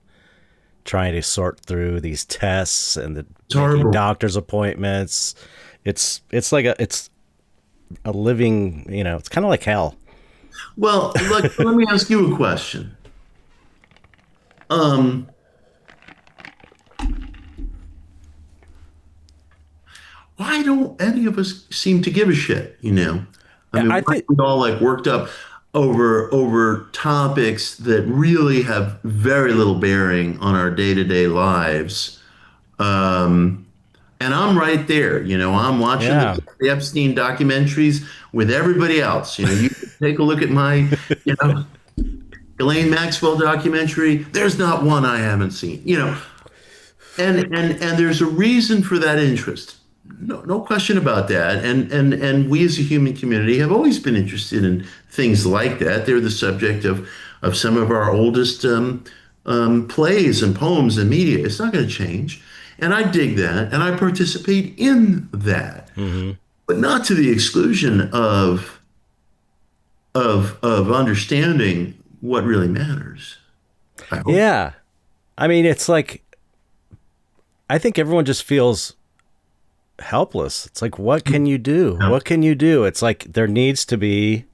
trying to sort through these tests and making doctor's appointments. It's like it's a living, it's kind of like hell. Well, let me ask you a question. Why don't any of us seem to give a shit? I mean, I think we're all like worked up over topics that really have very little bearing on our day-to-day lives. And I'm right there. I'm watching the Epstein documentaries with everybody else. You take a look at my, Ghislaine Maxwell documentary. There's not one I haven't seen. And there's a reason for that interest. no question about that. And we as a human community have always been interested in things like that. They're the subject of some of our oldest plays and poems and media. It's not going to change. And I dig that, and I participate in that, Hmm. but not to the exclusion of understanding what really matters. I hope. Yeah. I mean, it's like, I think everyone just feels helpless. It's like, what can you do? Yeah. What can you do? It's like there needs to be,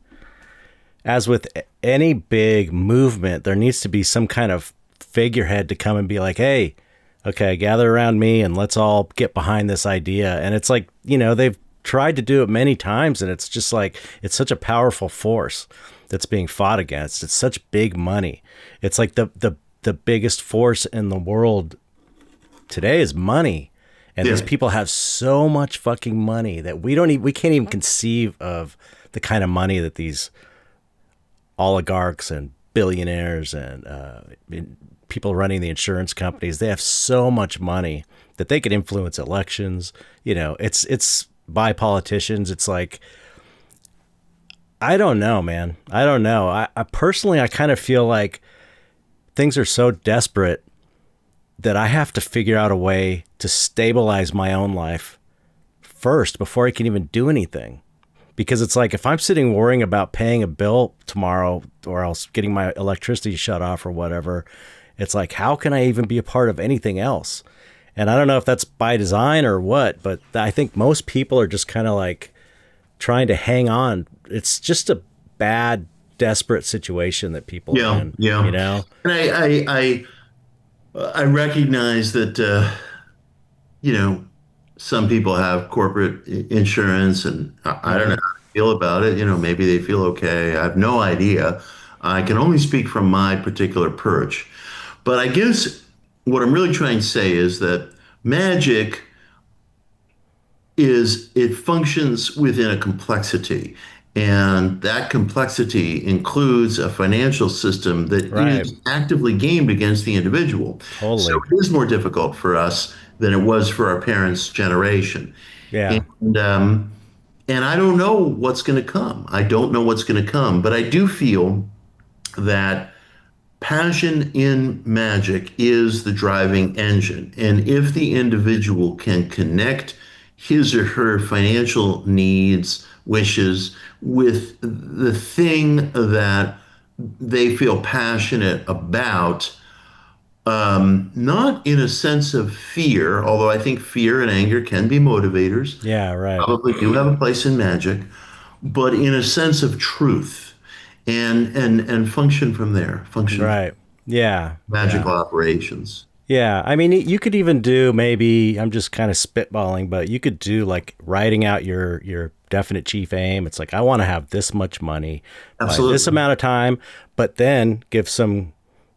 as with any big movement, there needs to be some kind of figurehead to come and be like, hey, okay, gather around me and let's all get behind this idea. And it's like, they've tried to do it many times, and it's just like, it's such a powerful force that's being fought against. It's such big money. It's like the biggest force in the world today is money. And these Yeah. people have so much fucking money that we can't even conceive of the kind of money that these oligarchs and billionaires and people running the insurance companies, they have so much money that they could influence elections. It's by politicians. It's like, I don't know, man. I don't know. I personally, I kind of feel like things are so desperate that I have to figure out a way to stabilize my own life first before I can even do anything. Because it's like, if I'm sitting worrying about paying a bill tomorrow or else getting my electricity shut off or whatever, it's like, how can I even be a part of anything else? And I don't know if that's by design or what, but I think most people are just kind of like trying to hang on. It's just a bad, desperate situation that people are Yeah, in, yeah. you know? And I recognize that you know some people have corporate insurance, and I don't know Hmm. how they feel about it. Maybe they feel okay. I have no idea. I can only speak from my particular perch. But I guess what I'm really trying to say is that magic it functions within a complexity. And that complexity includes a financial system that Right. is actively gamed against the individual. So Totally. it is more difficult for us than it was for our parents' generation. Yeah. And I don't know what's going to come. I don't know what's going to come, but I do feel that passion in magic is the driving engine. And if the individual can connect his or her financial needs, wishes with the thing that they feel passionate about, not in a sense of fear, although I think fear and anger can be motivators, Yeah. Right. probably do have a place in magic, but in a sense of truth and function from there, function Right. Yeah. Yeah. magical operations. Yeah, I mean, you could even do, maybe, I'm just kind of spitballing, but you could do like writing out your definite chief aim. It's like, I want to have this much money by this Absolutely. amount of time, but then give some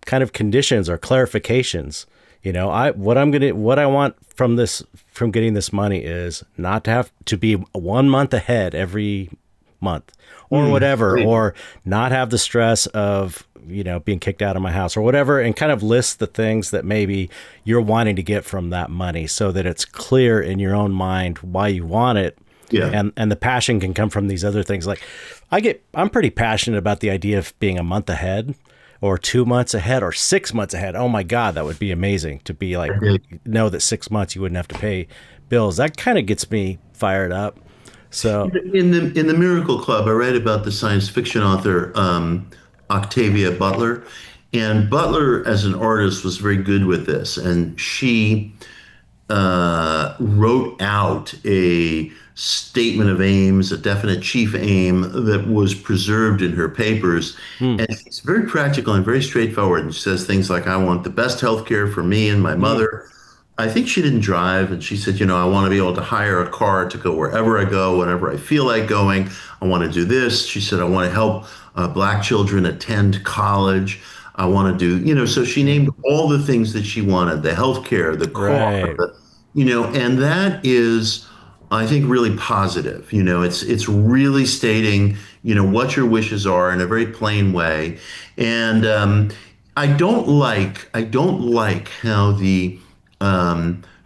kind of conditions or clarifications. What I want from getting this money is not to have to be 1 month ahead every month or whatever, Great. or not have the stress of, being kicked out of my house or whatever, and kind of list the things that maybe you're wanting to get from that money so that it's clear in your own mind why you want it. Yeah. And the passion can come from these other things. Like, I'm pretty passionate about the idea of being a month ahead or 2 months ahead or 6 months ahead. Oh my God, that would be amazing to be like, know that 6 months you wouldn't have to pay bills. That kind of gets me fired up. So, In the Miracle Club, I read about the science fiction author Octavia Butler, and Butler, as an artist, was very good with this, and she wrote out a statement of aims, a definite chief aim that was preserved in her papers. hmm, And she's very practical and very straightforward. And she says things like, I want the best health care for me and my hmm, mother. I think she didn't drive. And she said, I want to be able to hire a car to go wherever I go, whenever I feel like going. I want to do this. She said, I want to help Black children attend college. I want to do, so she named all the things that she wanted, the health care, the car, right. and that is, I think, really positive. It's really stating, what your wishes are in a very plain way. And I don't like how the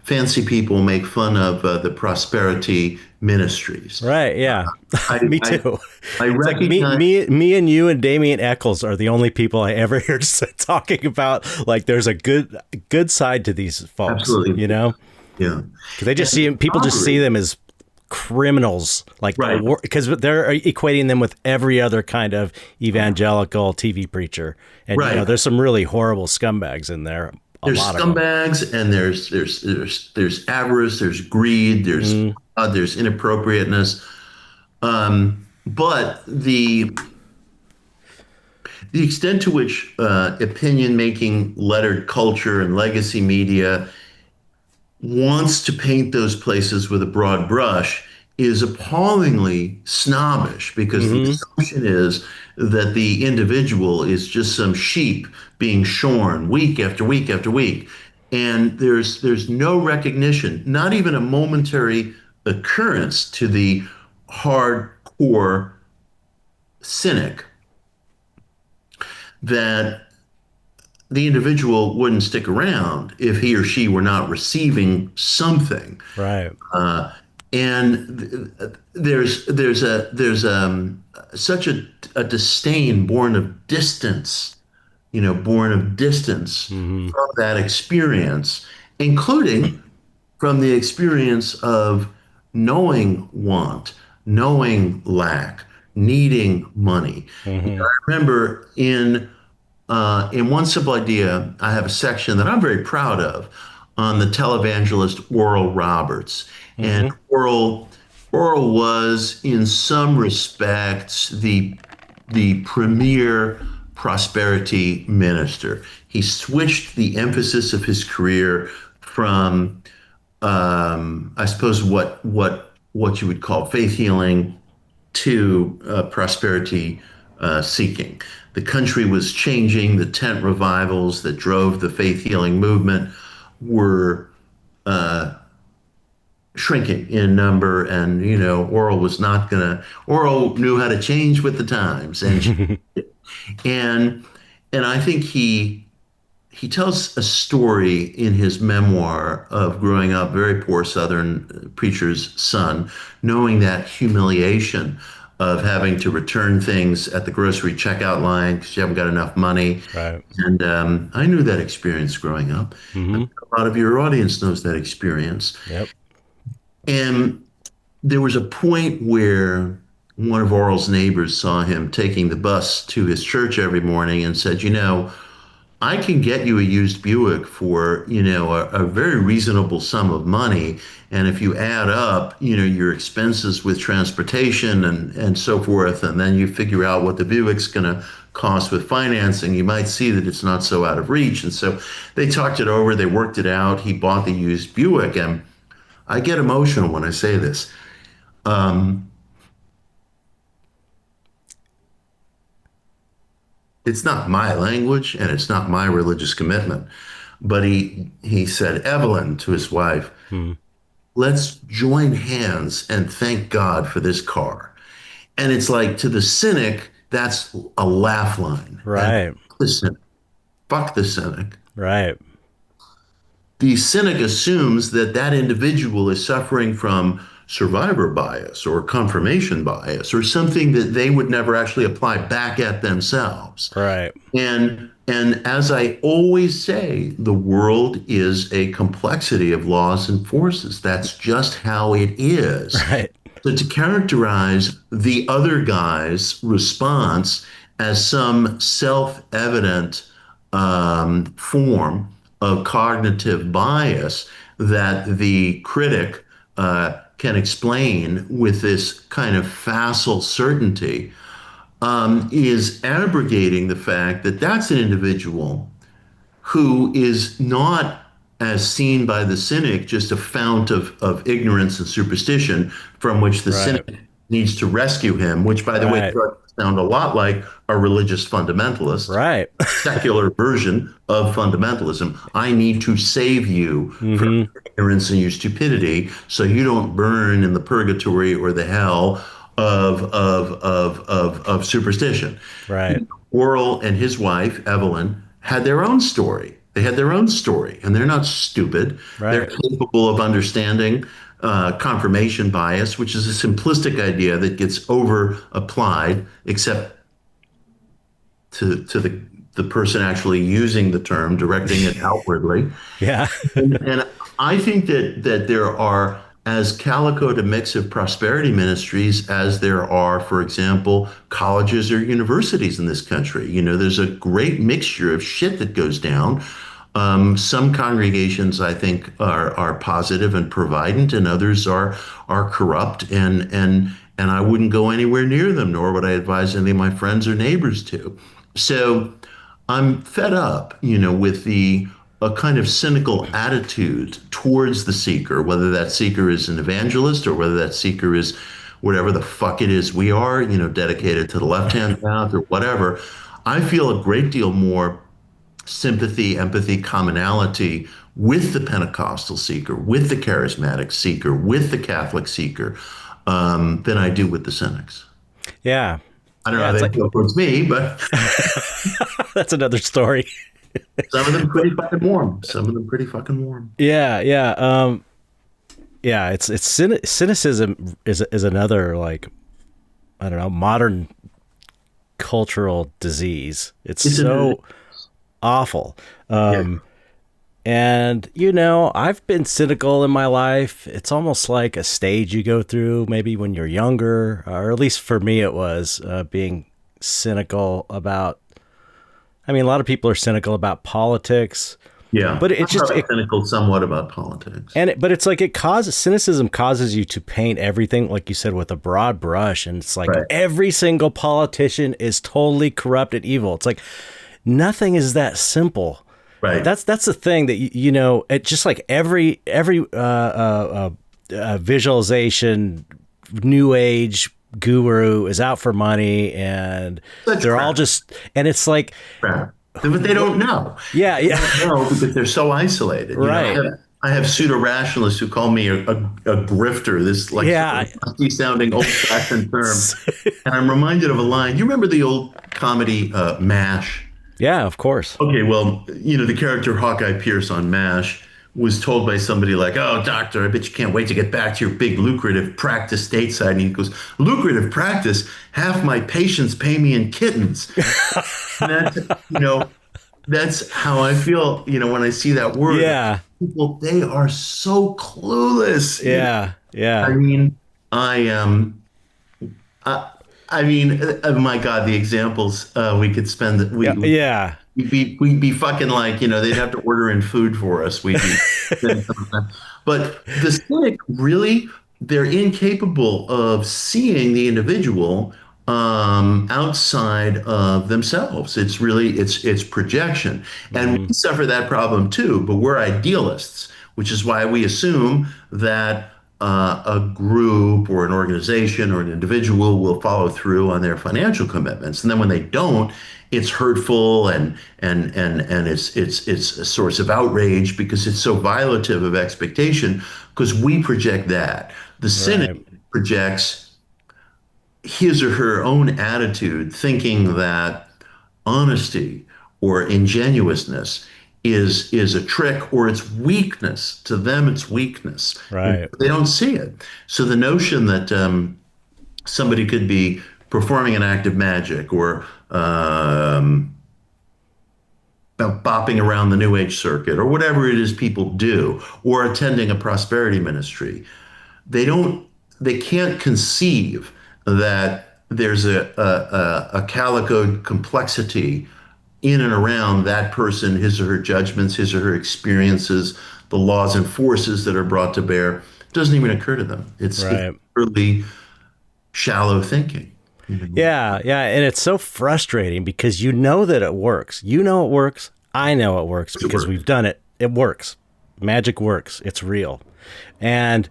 fancy people make fun of the prosperity ministries. Right. Yeah. I, Me I, too. I It's like me, recognize, me, me, and you and Damien Eccles are the only people I ever hear talking about. Like, there's a good side to these folks, absolutely, yeah. because they just And people just see poverty, them as criminals, like right, because they're equating them with every other kind of evangelical TV preacher, and right. there's some really horrible scumbags in there. A There's lot of them. scumbags, and there's avarice, there's greed, there's inappropriateness. But the extent to which opinion making, lettered culture, and legacy media wants to paint those places with a broad brush is appallingly snobbish, because the assumption is that the individual is just some sheep being shorn week after week after week. And there's no recognition, not even a momentary occurrence to the hardcore cynic, that the individual wouldn't stick around if he or she were not receiving something. Right. And there's such a disdain born of distance, born of distance from that experience, including from the experience of knowing want, knowing lack, needing money. I remember in One Simple Idea, I have a section that I'm very proud of on the televangelist Oral Roberts. And Oral was, in some respects, the premier prosperity minister. He switched the emphasis of his career from, I suppose, what you would call faith healing to prosperity seeking. The country was changing. The tent revivals that drove the faith healing movement were shrinking in number, and Oral was not gonna. Oral knew how to change with the times, and I think he tells a story in his memoir of growing up very poor Southern preacher's son, knowing that humiliation of having to return things at the grocery checkout line because you haven't got enough money. Right. And I knew that experience growing up. A lot of your audience knows that experience. Yep. And there was a point where one of Oral's neighbors saw him taking the bus to his church every morning and said, I can get you a used Buick for, a very reasonable sum of money. And if you add up, your expenses with transportation and so forth, and then you figure out what the Buick's going to cost with financing, you might see that it's not so out of reach. And so they talked it over, they worked it out. He bought the used Buick. And I get emotional when I say this. It's not my language and it's not my religious commitment. But he said, Evelyn, to his wife, let's join hands and thank God for this car. And it's like, to the cynic, that's a laugh line. Right. Fuck the cynic. Right. The cynic assumes that individual is suffering from survivor bias or confirmation bias or something that they would never actually apply back at themselves. Right. And as I always say, the world is a complexity of laws and forces. That's just how it is. Right. So to characterize the other guy's response as some self-evident form of cognitive bias that the critic can explain with this kind of facile certainty is abrogating the fact that that's an individual who is not, as seen by the cynic, just a fount of ignorance and superstition from which the cynic needs to rescue him, which, by the way, sound a lot like a religious fundamentalist, secular version of fundamentalism. I need to save you from ignorance and your stupidity so you don't burn in the purgatory or the hell of superstition. Right. Oral and his wife, Evelyn, had their own story They had their own story, and they're not stupid. They're Right. capable of understanding confirmation bias, which is a simplistic idea that gets over applied, except to the person actually using the term, directing it outwardly. Yeah. And I think that there are as calico a mix of prosperity ministries as there are, for example, colleges or universities in this country. You know, there's a great mixture of shit that goes down. Some congregations, I think, are positive and provident, and others are corrupt, and I wouldn't go anywhere near them, nor would I advise any of my friends or neighbors to. So I'm fed up, you know, with the a kind of cynical attitude towards the seeker, whether that seeker is an evangelist or whether that seeker is whatever the fuck it is we are, you know, dedicated to the left-hand path or whatever. I feel a great deal more sympathy, empathy, commonality with the Pentecostal seeker, with the charismatic seeker, with the Catholic seeker, than I do with the cynics. Yeah. I don't know Yeah. how It's they like, feel towards me, but that's another story. some of them pretty fucking warm. Some of them pretty fucking warm. Yeah. Yeah. Yeah. Cynicism is another, like, I don't know, modern cultural disease. It's It's so awful. Yeah. And, you know, I've been cynical in my life. It's almost like a stage you go through, maybe when you're younger, or at least for me, it was being cynical about. I mean, a lot of people are cynical about politics, Yeah. but I'm probably cynical somewhat about politics. but it's like cynicism causes you to paint everything, like you said, with a broad brush. And it's like Right. every single politician is totally corrupt and evil. It's like nothing is that simple. Right. That's the thing that you know. It just like every visualization, new age guru is out for money, and That's they're crap. all just. And it's like, Crap. But they don't know. yeah, yeah, No, because they're so isolated. Right. I have pseudo rationalists who call me a grifter, this like Yeah. musty sounding old fashioned term. And I'm reminded of a line. You remember the old comedy MASH? yeah. Of course. Okay, well, you know, the character Hawkeye Pierce on MASH was told by somebody like, "Oh, doctor, I bet you can't wait to get back to your big lucrative practice stateside." And he goes, "Lucrative practice? Half my patients pay me in kittens." And that's, you know, that's how I feel, you know, when I see that word. Yeah. People, they are so clueless. Yeah. I Yeah. mean, I mean, my God, the examples we could spend. Yeah. Yeah. We'd be fucking like, you know, they'd have to order in food for us. We'd be, but the cynic really, they're incapable of seeing the individual outside of themselves. It's really, it's projection. And we suffer that problem too, but we're idealists, which is why we assume that a group or an organization or an individual will follow through on their financial commitments. And then when they don't, it's hurtful and it's a source of outrage because it's so violative of expectation because we project that. The cynic Right. projects his or her own attitude, thinking that honesty or ingenuousness is a trick or it's weakness. To them, it's weakness. Right. They don't see it. So the notion that somebody could be performing an act of magic or bopping around the New Age circuit or whatever it is people do, or attending a prosperity ministry, they can't conceive that there's a calico complexity in and around that person, his or her judgments, his or her experiences, the laws and forces that are brought to bear. It doesn't even occur to them. It's Right. really shallow thinking. Yeah, yeah, and it's so frustrating because you know that it works. You know it works. I know it works because we've done it. It works. Magic works. It's real. And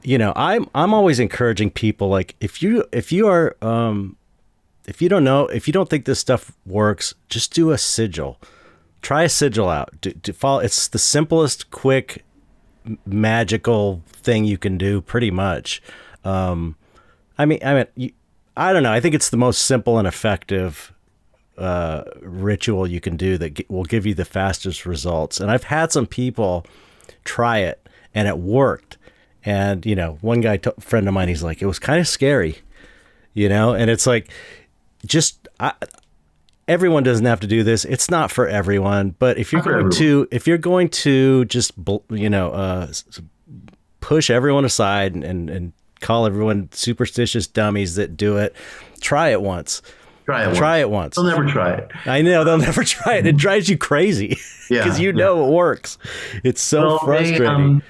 you know, I'm always encouraging people, like, if you don't think this stuff works, just do a sigil. Try a sigil out. Follow. It's the simplest, quick, magical thing you can do, pretty much. I don't know. I think it's the most simple and effective ritual you can do that will give you the fastest results. And I've had some people try it and it worked. And, one guy, friend of mine, he's like, it was kind of scary, and it's like, everyone doesn't have to do this. It's not for everyone, but if you're going to just, push everyone aside and call everyone superstitious dummies that do it, try it once. Try it once. They'll never try it. I know they'll never try it. It drives you crazy because it works. It's so frustrating.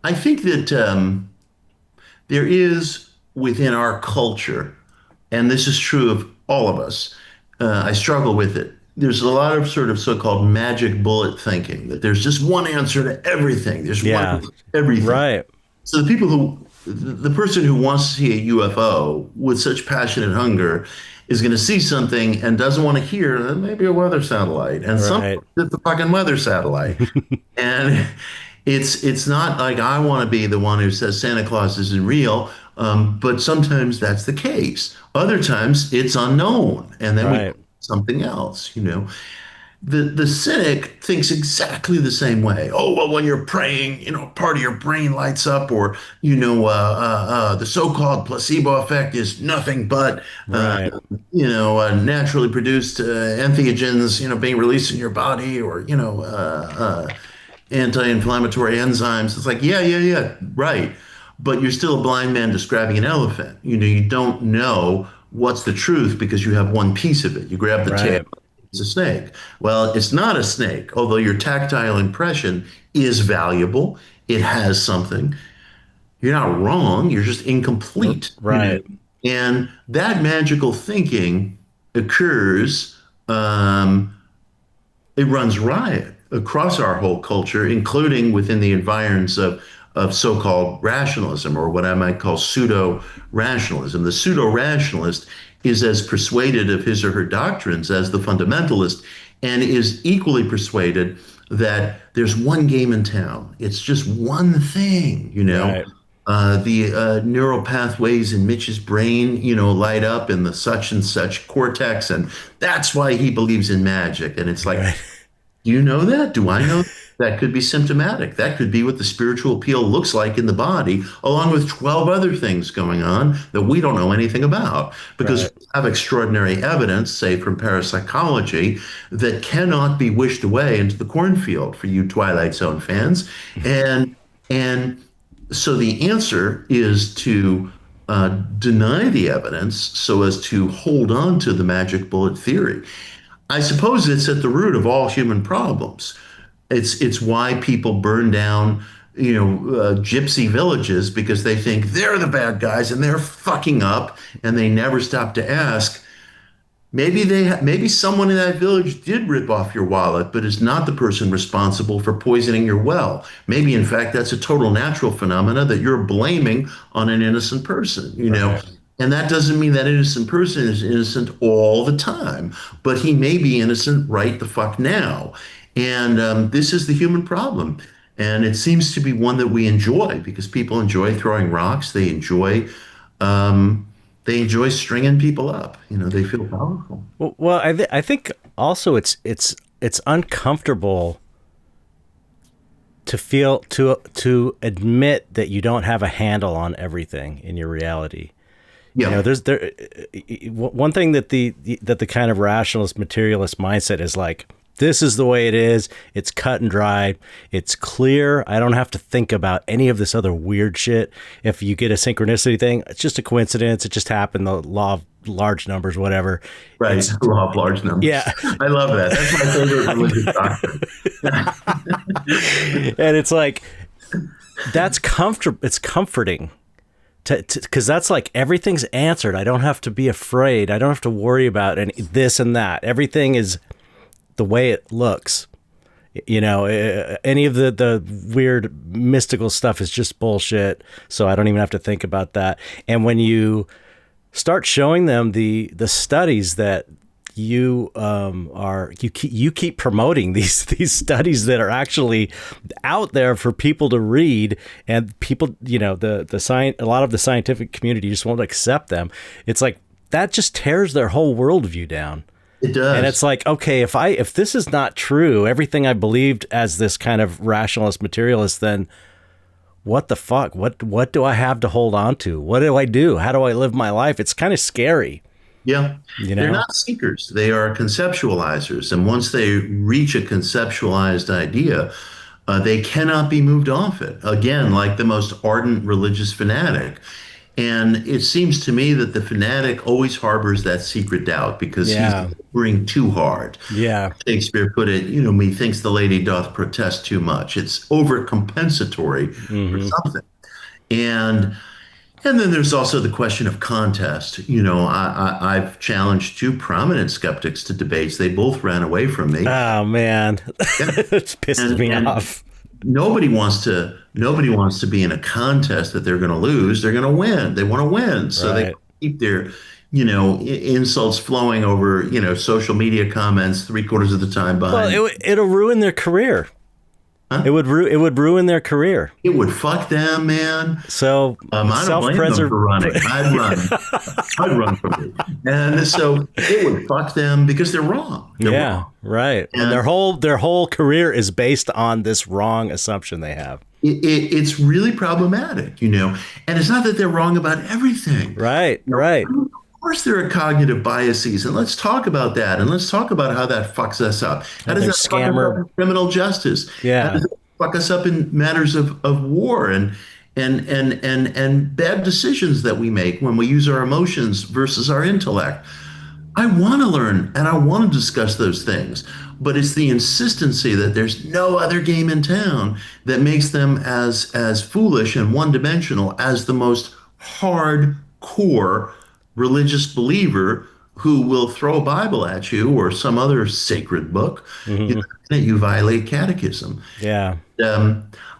I think that there is within our culture, and this is true of all of us, I struggle with it. There's a lot of sort of so-called magic bullet thinking, that there's just one answer to everything. There's one for everything. Right. So the person who wants to see a UFO with such passionate hunger is going to see something and doesn't want to hear that maybe a weather satellite, and sometimes it's the fucking weather satellite. And it's not like I want to be the one who says Santa Claus isn't real, but sometimes that's the case. Other times it's unknown, and then we something else. The cynic thinks exactly the same way. Oh, well, when you're praying, part of your brain lights up, or the so-called placebo effect is nothing but naturally produced entheogens, being released in your body, or anti-inflammatory enzymes. It's like, yeah, right. But you're still a blind man describing an elephant. You don't know what's the truth because you have one piece of it. You grab the tail, it's a snake. Well, it's not a snake, although your tactile impression is valuable. It has something. You're not wrong. You're just incomplete. Right. And that magical thinking occurs, it runs riot across our whole culture, including within the environs of so-called rationalism, or what I might call pseudo-rationalism. The pseudo-rationalist is as persuaded of his or her doctrines as the fundamentalist, and is equally persuaded that there's one game in town. It's just one thing, Right. The neural pathways in Mitch's brain, light up in the such and such cortex, and that's why he believes in magic. And it's like, do you know that? Do I know that? That could be symptomatic. That could be what the spiritual appeal looks like in the body, along with 12 other things going on that we don't know anything about, because we have extraordinary evidence, say from parapsychology, that cannot be wished away into the cornfield for you Twilight Zone fans. And so the answer is to deny the evidence so as to hold on to the magic bullet theory. I suppose it's at the root of all human problems. It's why people burn down, gypsy villages, because they think they're the bad guys and they're fucking up, and they never stop to ask. Maybe someone in that village did rip off your wallet, but is not the person responsible for poisoning your well. Maybe, in fact, that's a total natural phenomena that you're blaming on an innocent person, And that doesn't mean that innocent person is innocent all the time, but he may be innocent right the fuck now. And this is the human problem. And it seems to be one that we enjoy, because people enjoy throwing rocks. They enjoy stringing people up. They feel powerful. Well, I think also it's uncomfortable to feel to admit that you don't have a handle on everything in your reality. Yeah. There's one thing that the kind of rationalist materialist mindset is like, this is the way it is. It's cut and dry. It's clear. I don't have to think about any of this other weird shit. If you get a synchronicity thing, it's just a coincidence. It just happened. The law of large numbers, whatever. Right. It's the law of large numbers. Yeah. I love that. That's my favorite religious doctrine. And it's like, that's comfortable. It's comforting. Because that's like, everything's answered. I don't have to be afraid. I don't have to worry about this and that. Everything is the way it looks. Any of the weird mystical stuff is just bullshit. So I don't even have to think about that. And when you start showing them the studies that you keep promoting these studies that are actually out there for people to read, and people, a lot of the scientific community just won't accept them. It's like, that just tears their whole worldview down. It does. And it's like, okay, if this is not true, everything I believed as this kind of rationalist materialist, then what the fuck? What do I have to hold on to? What do I do? How do I live my life? It's kind of scary. Yeah. You know? They're not seekers. They are conceptualizers. And once they reach a conceptualized idea, they cannot be moved off it. Again, like the most ardent religious fanatic. And it seems to me that the fanatic always harbors that secret doubt because he's laboring too hard. Yeah. Shakespeare put it, methinks the lady doth protest too much. It's overcompensatory for something. And then there's also the question of contest. I've challenged two prominent skeptics to debates. They both ran away from me. Oh man, it pisses me off. Nobody wants to be in a contest that they're going to lose. They're going to win. They want to win, so they keep their insults flowing over social media comments 3/4 of the time behind. Well, it'll ruin their career. Huh? It would ruin their career. It would fuck them, man. So I don't blame them for running. I'd run from it. And so it would fuck them because they're wrong. They're wrong. Right. And their whole career is based on this wrong assumption they have. It's really problematic, And it's not that they're wrong about everything. Right. Right. Of course, there are cognitive biases, and let's talk about that, and let's talk about how that fucks us up. How does that fuck us up in criminal justice? Yeah. How does it fuck us up in matters of war and bad decisions that we make when we use our emotions versus our intellect? I want to learn and I want to discuss those things, but it's the insistency that there's no other game in town that makes them as foolish and one-dimensional as the most hardcore religious believer who will throw a Bible at you or some other sacred book, you violate catechism. Yeah.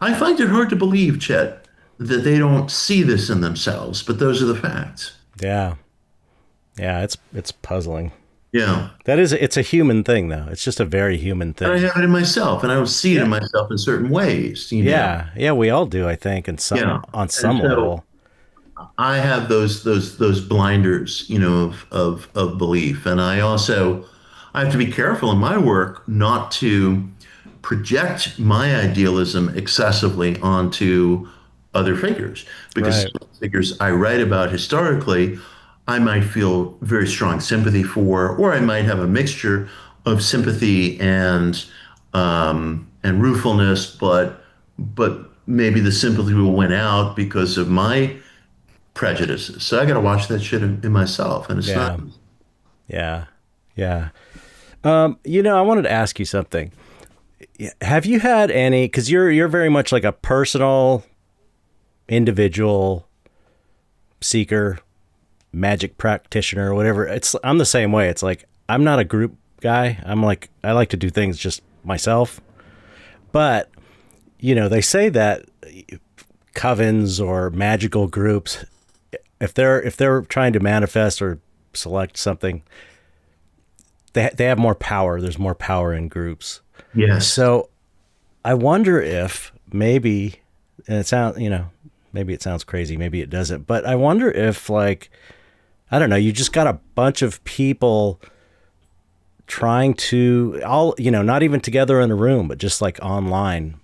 I find it hard to believe, Chet, that they don't see this in themselves, but those are the facts. Yeah. Yeah, it's puzzling. Yeah. It's a human thing, though. It's just a very human thing. And I have it in myself, and I don't see it in myself in certain ways. Yeah, we all do, I think, on some level. I have those blinders, of belief, and I have to be careful in my work not to project my idealism excessively onto other figures, because figures I write about historically, I might feel very strong sympathy for, or I might have a mixture of sympathy and ruefulness, but maybe the sympathy will win out because of my prejudices. So I got to watch that shit in myself, and it's not. Yeah. I wanted to ask you something. Have you had any? Because you're very much like a personal, individual seeker, magic practitioner, or whatever. I'm the same way. It's like I'm not a group guy. I like to do things just myself. But they say that covens or magical groups, if they're trying to manifest or select something, they have more power. There's more power in groups. Yes. So I wonder if maybe, and maybe it sounds crazy, maybe it doesn't, but I wonder if, like, I don't know, you just got a bunch of people trying to not even together in a room, but just like online.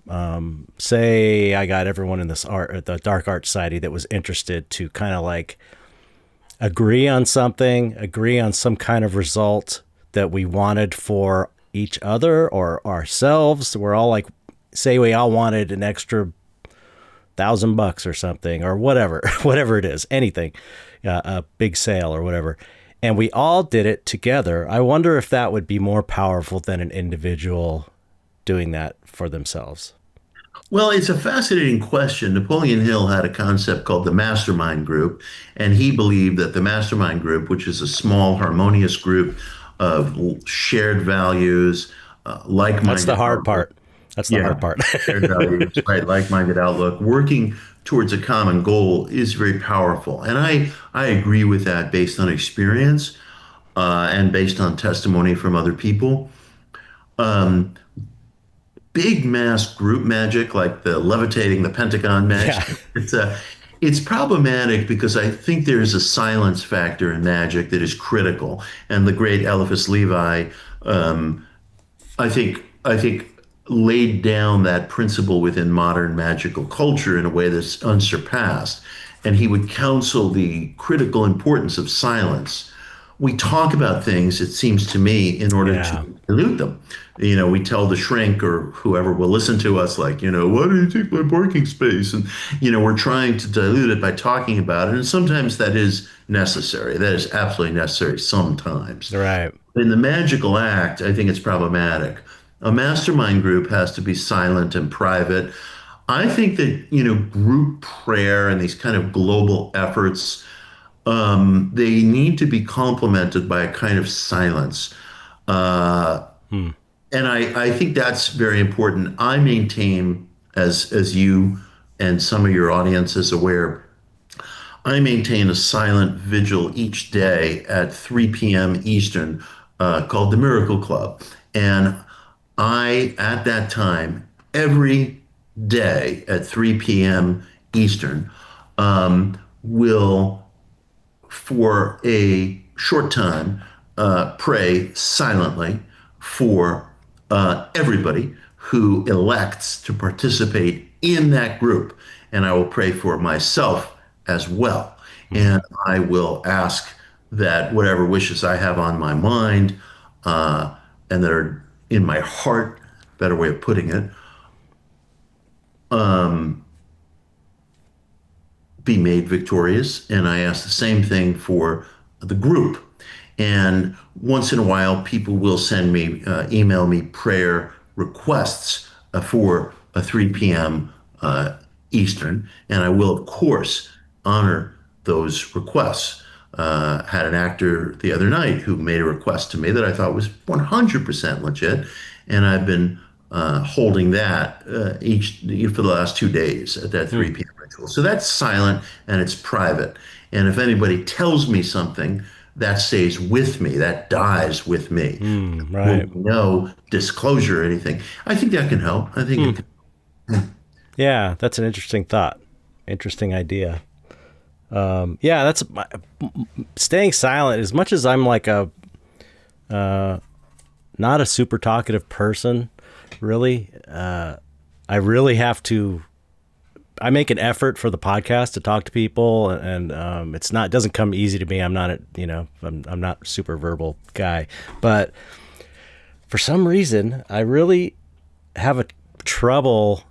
Say I got everyone in the Dark Art Society that was interested to kind of like agree on some kind of result that we wanted for each other or ourselves. We're all like, say we all wanted an extra $1,000 or something, or whatever it is, anything, a big sale or whatever. And we all did it together. I wonder if that would be more powerful than an individual doing that for themselves. Well, it's a fascinating question. Napoleon Hill had a concept called the Mastermind group, and he believed that the Mastermind group, which is a small, harmonious group of shared values, like-minded. That's the hard part. Shared values, right? Like-minded outlook, working towards a common goal is very powerful. And I agree with that based on experience and based on testimony from other people. Big mass group magic, like the levitating, the Pentagon magic, It's problematic because I think there's a silence factor in magic that is critical. And the great Eliphas Levi, um, I think laid down that principle within modern magical culture in a way that's unsurpassed. And he would counsel the critical importance of silence. We talk about things, it seems to me, in order Yeah. to dilute them. We tell the shrink or whoever will listen to us, like, why do you take my parking space? And, we're trying to dilute it by talking about it. And sometimes that is necessary. That is absolutely necessary sometimes. Right. In the magical act, I think it's problematic. A mastermind group has to be silent and private. I think that, group prayer and these kind of global efforts, they need to be complemented by a kind of silence. Uh, Hmm. and I think that's very important. I maintain, as you and some of your audience is aware, I maintain a silent vigil each day at 3 p.m. Eastern, called the Miracle Club. And at that time, every day at 3 p.m. Eastern, will, for a short time, pray silently for everybody who elects to participate in that group. And I will pray for myself as well. And I will ask that whatever wishes I have on my mind, and that are in my heart, better way of putting it, be made victorious. And I ask the same thing for the group. And once in a while, people will send me, email me prayer requests for a 3 p.m. Eastern. And I will, of course, honor those requests. Had an actor the other night who made a request to me that I thought was 100% legit. And I've been holding that for the last 2 days at that 3 p.m. ritual. So that's silent and it's private. And if anybody tells me something, that stays with me, that dies with me. Right. No disclosure or anything. I think that can help. I think it can. Yeah, that's an interesting thought. Interesting idea. Yeah, that's staying silent. As much as I'm like not a super talkative person, really, I really have to. I make an effort for the podcast to talk to people, and it doesn't come easy to me. I'm not I'm not a super verbal guy, but for some reason, I really have a trouble.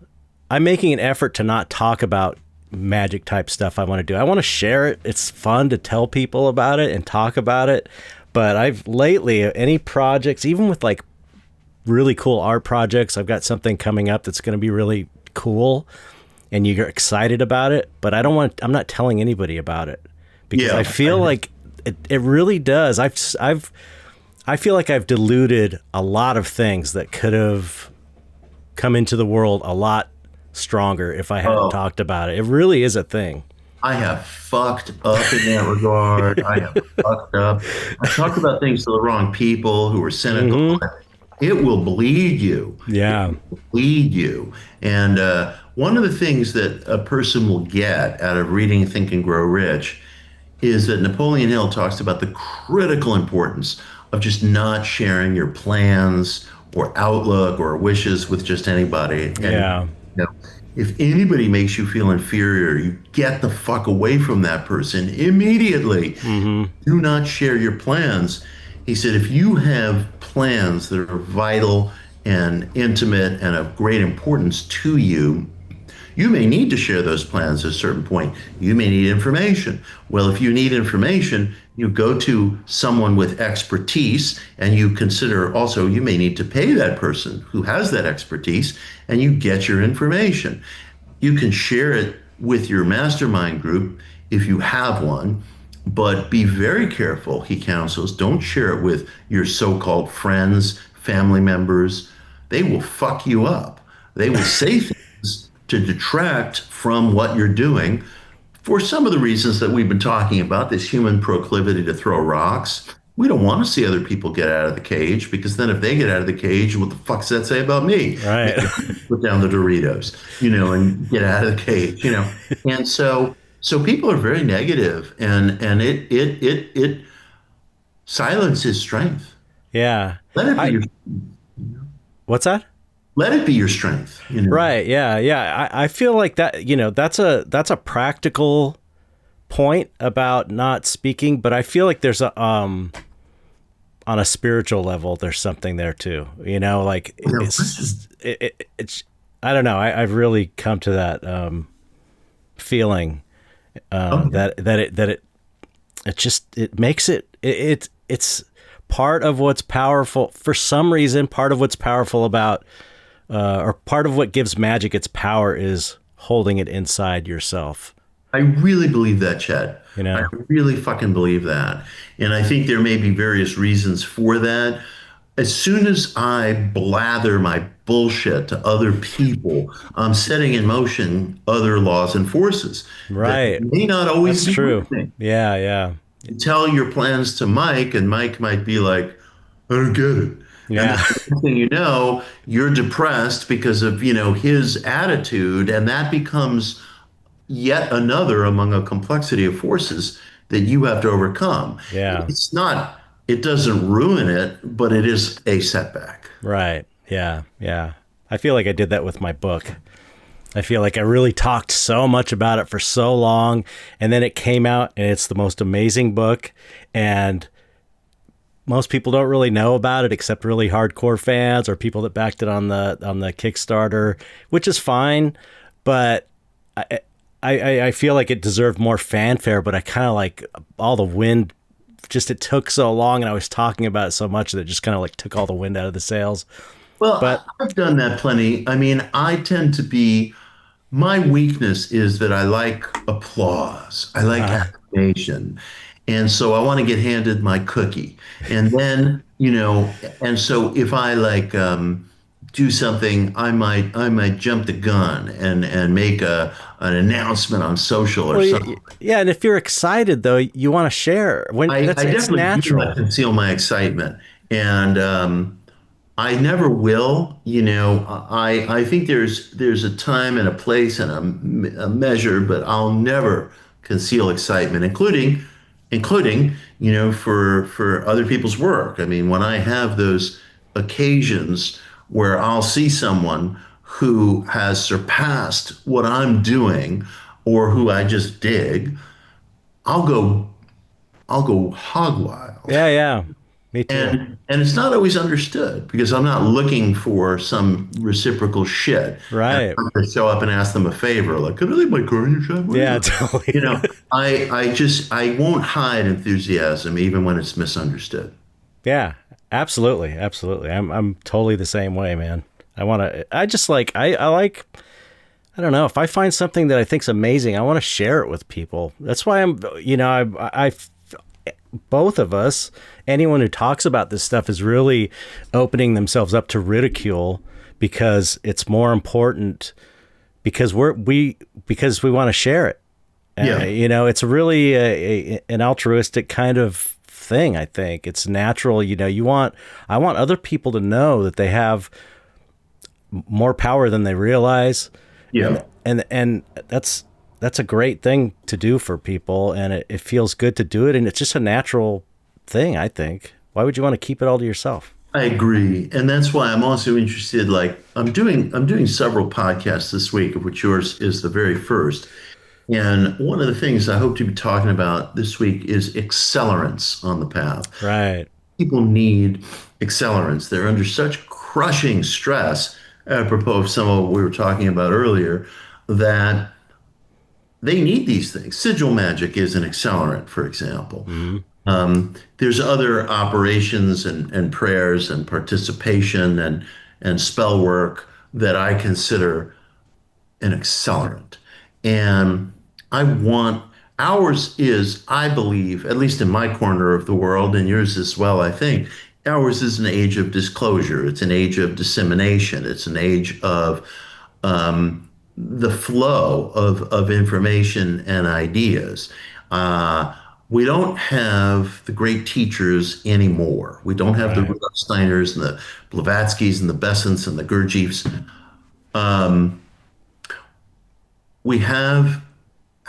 I'm making an effort to not talk about magic type stuff I want to do. I want to share it. It's fun to tell people about it and talk about it. But I've lately, any projects, even with like really cool art projects, I've got something coming up that's going to be really cool and you're excited about it, but I'm not telling anybody about it because I feel like it really does. I feel like I've diluted a lot of things that could have come into the world a lot stronger if I hadn't talked about it. It really is a thing. I have fucked up in that regard. I have fucked up. I talked about things to the wrong people who were cynical. It will bleed you. Yeah. It will bleed you. And one of the things that a person will get out of reading Think and Grow Rich is that Napoleon Hill talks about the critical importance of just not sharing your plans or outlook or wishes with just anybody. And, if anybody makes you feel inferior, you get the fuck away from that person immediately. Do not share your plans. He said, if you have plans that are vital and intimate and of great importance to you, you may need to share those plans at a certain point. You may need information. Well, if you need information, you go to someone with expertise, and you consider also you may need to pay that person who has that expertise, and you get your information. You can share it with your mastermind group if you have one, but be very careful, he counsels. Don't share it with your so-called friends, family members. They will fuck you up. They will say things to detract from what you're doing for some of the reasons that we've been talking about, this human proclivity to throw rocks. We don't want to see other people get out of the cage, because then if they get out of the cage, what the fuck does that say about me? Right. Put down the Doritos, and get out of the cage, And so So people are very negative, and it silence is strength. Yeah. Let it be I your What's that? let it be your strength. Right. Yeah. Yeah. I feel like that, that's a practical point about not speaking, but I feel like there's a on a spiritual level there's something there too. Like No it's question. just it's I don't know. I've really come to that feeling Okay. that it just it makes it's part of what's powerful for some reason. Part of what's powerful about or part of what gives magic its power is holding it inside yourself. I really believe that, Chet. You I know. really fucking believe that. And I think there may be various reasons for that. As soon as I blather my bullshit to other people, I'm setting in motion other laws and forces that Right. may not always That's be true. with me. Yeah. Yeah. You tell your plans to Mike, and Mike might be like, I don't get it. And then Yeah. the next thing you know, you're depressed because of, his attitude, and that becomes yet another among a complexity of forces that you have to overcome. Yeah. It doesn't ruin it, but it is a setback. Right. Yeah. Yeah. I feel like I did that with my book. I feel like I really talked so much about it for so long, and then it came out and it's the most amazing book, and most people don't really know about it except really hardcore fans or people that backed it on the Kickstarter, which is fine, but I feel like it deserved more fanfare, but I kind of like all the wind just it took so long and I was talking about it so much that it just kind of like took all the wind out of the sails. Well, But I've done that plenty. I mean, I tend to be, my weakness is that I like applause. I like affirmation. And so I want to get handed my cookie. And then, and so if I like do something, I might jump the gun and make an announcement on social or well, something. yeah, and if you're excited though, you want to share when I it's definitely do not natural. conceal my excitement. And I never will. I think there's a time and a place and a measure, but I'll never conceal excitement, including for other people's work. I mean, when I have those occasions where I'll see someone who has surpassed what I'm doing or who I just dig, I'll go I'll go hog wild. Yeah, yeah, me too. And it's not always understood because I'm not looking for some reciprocal shit. And Right. I'm to show up and ask them a favor, like, can I leave my car in your Yeah, driveway? totally. You know, I won't hide enthusiasm even when it's misunderstood. Yeah, absolutely, absolutely. I'm totally the same way, man. I just like I like I don't know, if I find something that I think's amazing, I want to share it with people. That's why both of us, anyone who talks about this stuff is really opening themselves up to ridicule because it's more important because because we want to share it. Yeah. It's really an altruistic kind of thing. I think it's natural. I want other people to know that they have more power than they realize, Yeah. and that's a great thing to do for people, and it feels good to do it, and it's just a natural thing. I think. Why would you want to keep it all to yourself? I agree. And that's why I'm also interested, like I'm doing several podcasts this week, of which yours is the very first. And one of the things I hope to be talking about this week is accelerants on the path. Right. People need accelerants. They're under such crushing stress, apropos of some of what we were talking about earlier, that they need these things. Sigil magic is an accelerant, for example. Hmm. There's other operations and prayers and participation and spell work that I consider an accelerant. And I want ours is, I believe, at least in my corner of the world, and yours as well, I think, ours is an age of disclosure. It's an age of dissemination. It's an age of the flow of information and ideas. Uh, we don't have the great teachers anymore. We don't have the Right. Rudolf Steiners and the Blavatskys and the Bessants and the Gurdjieffs. Um, we have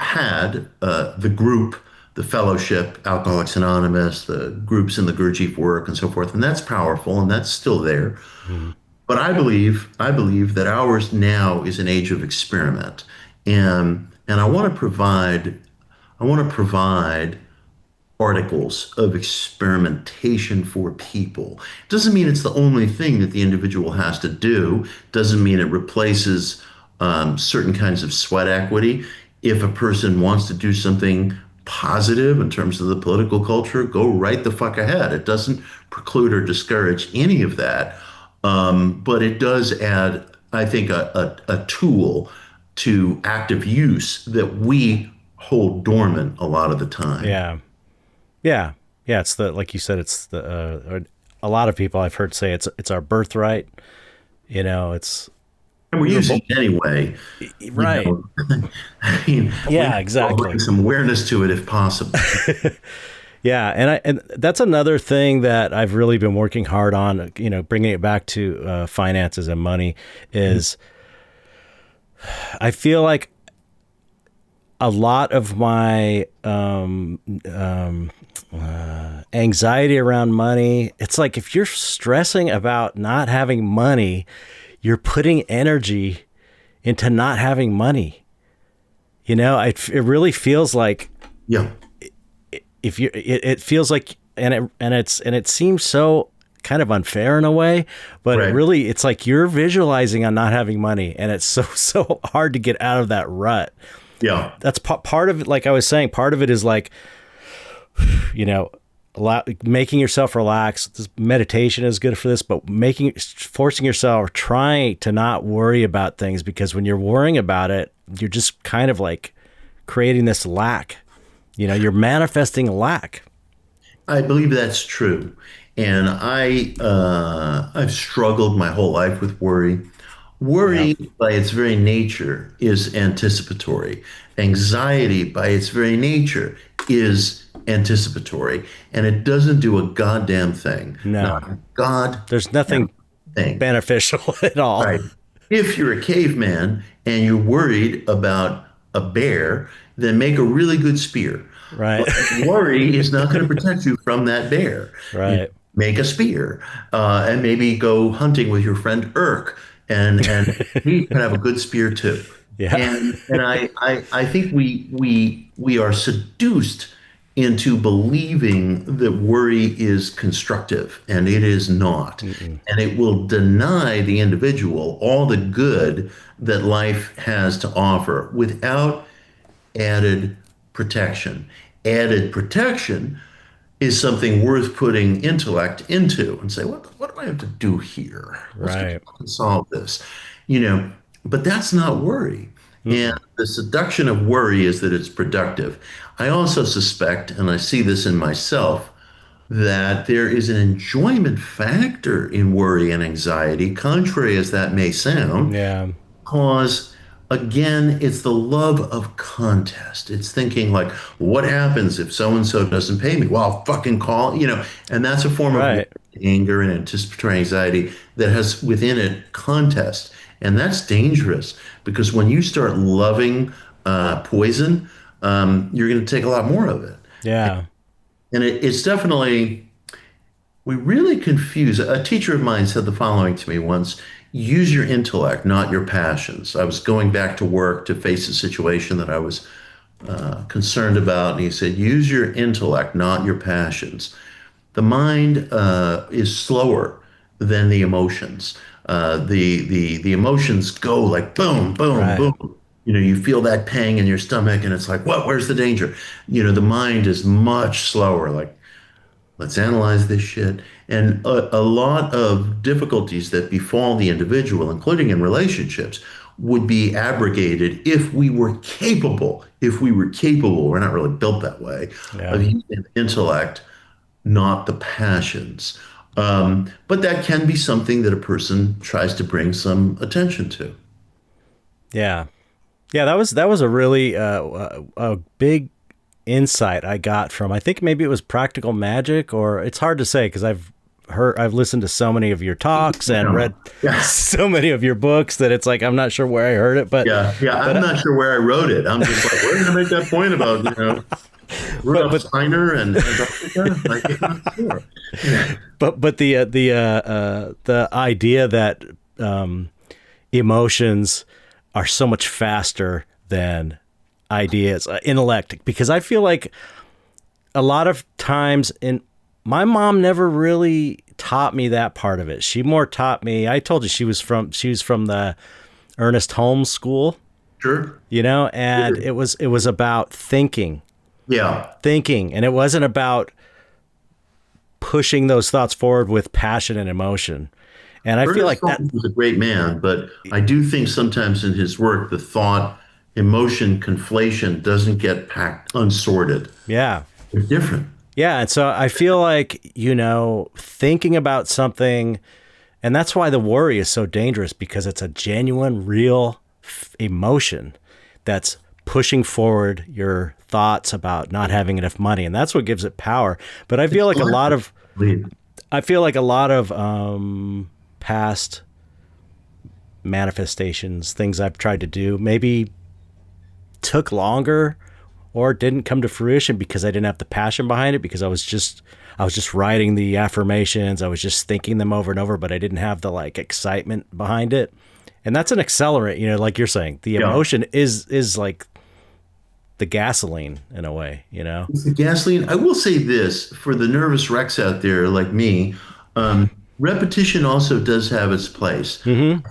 had the group, the fellowship, Alcoholics Anonymous, the groups in the Gurdjieff work and so forth, and that's powerful and that's still there. Mhm. But I believe that ours now is an age of experiment, and I want to provide articles of experimentation for people. Doesn't mean it's the only thing that the individual has to do. Doesn't mean it replaces certain kinds of sweat equity. If a person wants to do something positive in terms of the political culture, go right the fuck ahead. It doesn't preclude or discourage any of that. But it does add, I think, a tool to active use that we hold dormant a lot of the time. Yeah. Yeah. Yeah. It's like you said, it's a lot of people I've heard say it's our birthright. It's And we're we were using it anyway. You right. know, I mean, Yeah, I'll exactly. bring some awareness to it if possible. Yeah, and that's another thing that I've really been working hard on. Bringing it back to finances and money is I feel like a lot of my anxiety around money. It's like if you're stressing about not having money, you're putting energy into not having money. It really feels like Yeah, if you it feels like and it seems so kind of unfair in a way, but right. it's like you're visualizing on not having money, and it's so hard to get out of that rut. Yeah, That's part of it. Like I was saying, part of it is like, making yourself relax. This meditation is good for this, but forcing yourself, trying to not worry about things, because when you're worrying about it, you're just kind of like creating this lack. You're manifesting a lack. I believe that's true. And I've struggled my whole life with worry. Yeah. Worry, by its very nature, is anticipatory. Anxiety, by its very nature, is anticipatory. And it doesn't do a goddamn thing. No, Not a goddamn there's nothing thing. beneficial at all. Right. If you're a caveman and you're worried about a bear, then make a really good spear. Right. But worry is not going to protect you from that bear. Right. Make a spear, and maybe go hunting with your friend Irk, and he can have a good spear too. Yeah. And I think we are seduced into believing that worry is constructive, and it is not. Mm-mm. And it will deny the individual all the good that life has to offer without added protection. Added protection is something worth putting intellect into and say, what do I have to do here? What's going Right. to solve this? You know, but that's not worry. And Mm-mm. the seduction of worry is that it's productive. I also suspect, and I see this in myself, that there is an enjoyment factor in worry and anxiety, contrary as that may sound, Yeah. because again, it's the love of contest. It's thinking like, what happens if so and so doesn't pay me? Well, I'll fucking call, and that's a form of Right. anger and anticipatory anxiety that has within it contest. And that's dangerous because when you start loving poison, you're going to take a lot more of it. Yeah. And it's definitely, we really confuse. A teacher of mine said the following to me once: use your intellect, not your passions. I was going back to work to face a situation that I was concerned about. And he said, use your intellect, not your passions. The mind is slower than the emotions. The emotions go like boom, boom, Right. boom. You feel that pang in your stomach, and it's like, what? Where's the danger? The mind is much slower. Like, let's analyze this shit. And a lot of difficulties that befall the individual, including in relationships, would be abrogated if we were capable. If we were capable, we're not really built that way, Yeah. of using intellect, not the passions. But that can be something that a person tries to bring some attention to. Yeah. Yeah. That was a really a big insight I got from, I think maybe it was Practical Magic, or it's hard to say because I've I've listened to so many of your talks and read Yeah. so many of your books that it's like I'm not sure where I heard it, but Yeah. I'm not sure where I wrote it. I'm just like, where did I make that point about, Rudolf Steiner and Antarctica? Like, I'm not sure. Yeah. but the idea that emotions are so much faster than ideas, intellect, because I feel like a lot of times my mom never really taught me that part of it. She more taught me, I told you she was from the Ernest Holmes school, Sure. and Sure. it was about thinking, Yeah. and it wasn't about pushing those thoughts forward with passion and emotion. And I feel like that Holmes was a great man, but I do think sometimes in his work, the thought emotion conflation doesn't get packed unsorted. yeah. They're different. Yeah, and so I feel like, thinking about something, and that's why the worry is so dangerous, because it's a genuine, real emotion that's pushing forward your thoughts about not having enough money, and that's what gives it power. But I feel like a lot of past manifestations, things I've tried to do, maybe took longer or didn't come to fruition because I didn't have the passion behind it, because I was just writing the affirmations, I was just thinking them over and over, but I didn't have the excitement behind it. And that's an accelerant, like you're saying. The emotion is like the gasoline in a way, It's the gasoline. I will say this for the nervous wrecks out there like me, repetition also does have its place. Mm-hmm.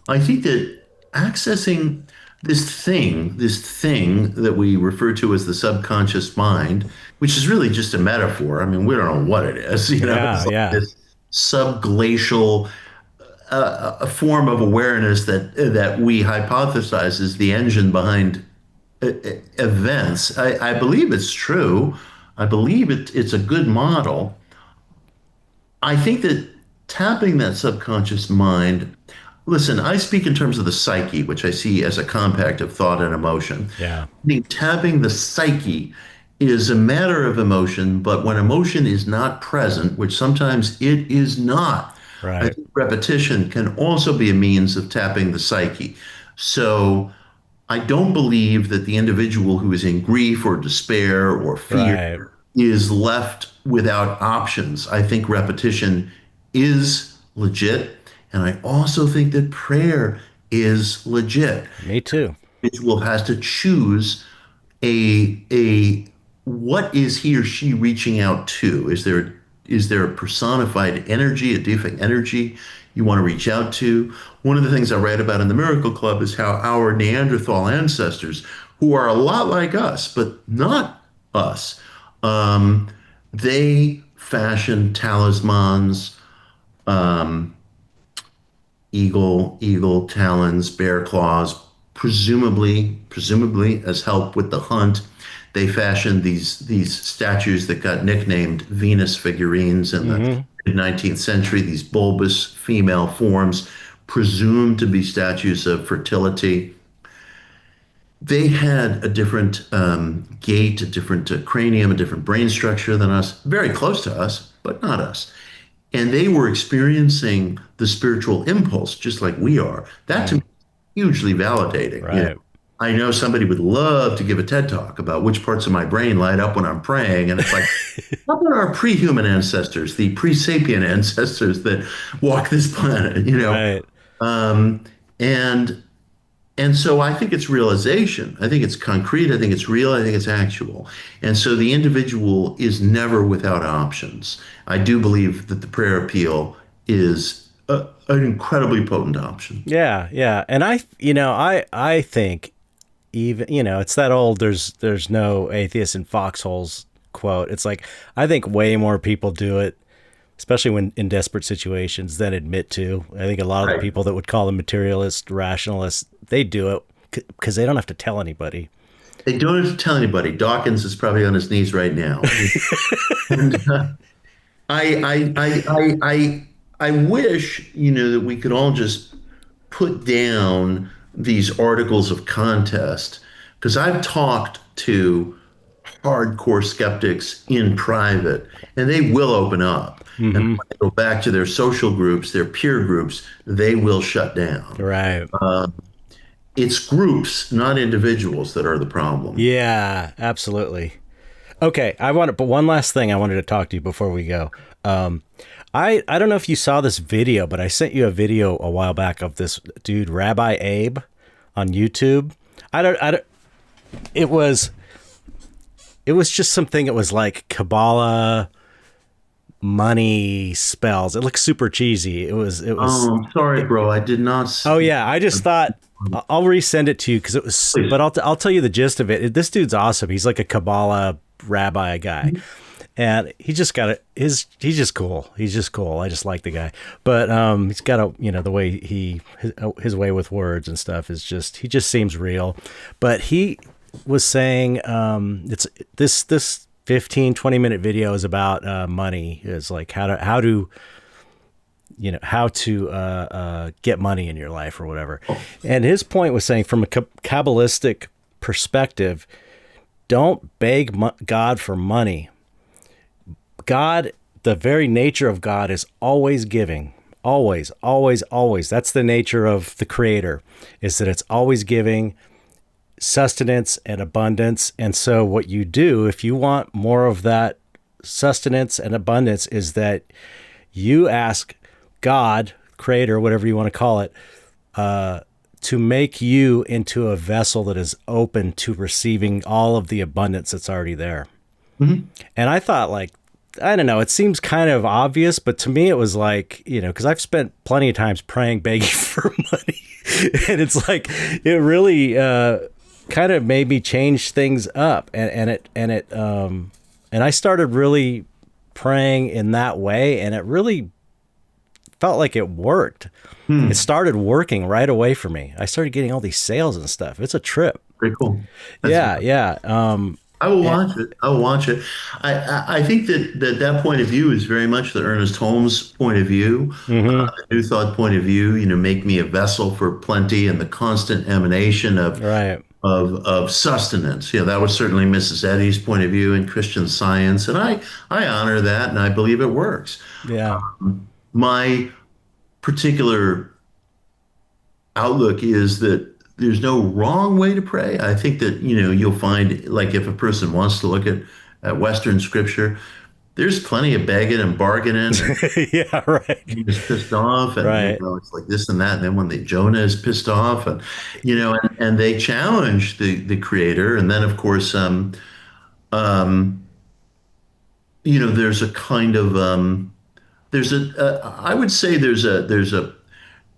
I think that accessing this thing that we refer to as the subconscious mind, which is really just a metaphor. I mean, we don't know what it is. Yeah, It's like yeah. this subglacial a form of awareness that we hypothesize is the engine behind events. I believe it's true. I believe it's a good model. I think that tapping that subconscious mind, listen, I speak in terms of the psyche, which I see as a compact of thought and emotion. Yeah. I think tapping the psyche is a matter of emotion, but when emotion is not present, which sometimes it is not, Right. I think repetition can also be a means of tapping the psyche. So I don't believe that the individual who is in grief or despair or fear Right. is left without options. I think repetition is legit. And I also think that prayer is legit. Me too. The individual has to choose a what is he or she reaching out to? Is there a personified energy, a deific energy you want to reach out to? One of the things I write about in the Miracle Club is how our Neanderthal ancestors, who are a lot like us, but not us, they fashioned talismans, eagle talons, bear claws, presumably as help with the hunt. They fashioned these statues that got nicknamed Venus figurines in the mid-19th century, these bulbous female forms presumed to be statues of fertility. They had a different gait, a different cranium, a different brain structure than us, very close to us, but not us. And they were experiencing the spiritual impulse just like we are. That to me is hugely validating. Right. I know somebody would love to give a TED talk about which parts of my brain light up when I'm praying. And it's like, how about our pre-human ancestors, the pre-sapient ancestors that walk this planet, Right. And so I think it's realization. I think it's concrete. I think it's real. I think it's actual. And so the individual is never without options. I do believe that the prayer appeal is an incredibly potent option. Yeah, yeah. And I think even, it's that old there's no atheists in foxholes quote. It's like I think way more people do it, especially when in desperate situations, than admit to. I think a lot of the people that would call them materialist, rationalists, they do it because they don't have to tell anybody. They don't have to tell anybody. Dawkins is probably on his knees right now. And I wish, that we could all just put down these articles of contest, because I've talked to hardcore skeptics in private, and they will open up. And when they go back to their social groups, their peer groups, they will shut down. Right. It's groups, not individuals, that are the problem. Yeah, absolutely. Okay, but one last thing I wanted to talk to you before we go. I don't know if you saw this video, but I sent you a video a while back of this dude, Rabbi Abe, on YouTube. It was just something. It was like Kabbalah money spells. It looked super cheesy. It was. Oh, I'm sorry, bro. I did not see. Oh yeah, I just thought I'll resend it to you because it was. Please. But I'll tell you the gist of it. This dude's awesome. He's like a Kabbalah rabbi guy. And he just got he's just cool. He's just cool. I just like the guy. But he's got the way his way with words and stuff is he just seems real. But he was saying it's this 15-20 minute video is about money. It's like how to get money in your life or whatever. And his point was saying, from a Kabbalistic perspective, don't beg God for money. God, the very nature of God is always giving. Always, always, always. That's the nature of the Creator, is that it's always giving sustenance and abundance. And so what you do, if you want more of that sustenance and abundance, is that you ask God, Creator, whatever you want to call it, to make you into a vessel that is open to receiving all of the abundance that's already there. Mm-hmm. And I thought, like, I don't know, it seems kind of obvious, but to me it was like, because I've spent plenty of times praying, begging for money. And it's like, it really kind of made me change things up. And I started really praying in that way, and it really felt like it worked. It started working right away for me. I started getting all these sales and stuff. It's a trip. Very cool. Yeah. I will watch it. I will watch it. I think that point of view is very much the Ernest Holmes point of view, the New Thought point of view. Make me a vessel for plenty and the constant emanation of sustenance. That was certainly Mrs. Eddy's point of view in Christian Science, and I honor that, and I believe it works. Yeah. My particular outlook is that there's no wrong way to pray. I think that, you'll find, like, if a person wants to look at Western scripture, there's plenty of begging and bargaining. And yeah, right. He's pissed off, and right. It's like this and that. And then when Jonah is pissed off, and and they challenge the Creator. And then, of course, there's a kind of I would say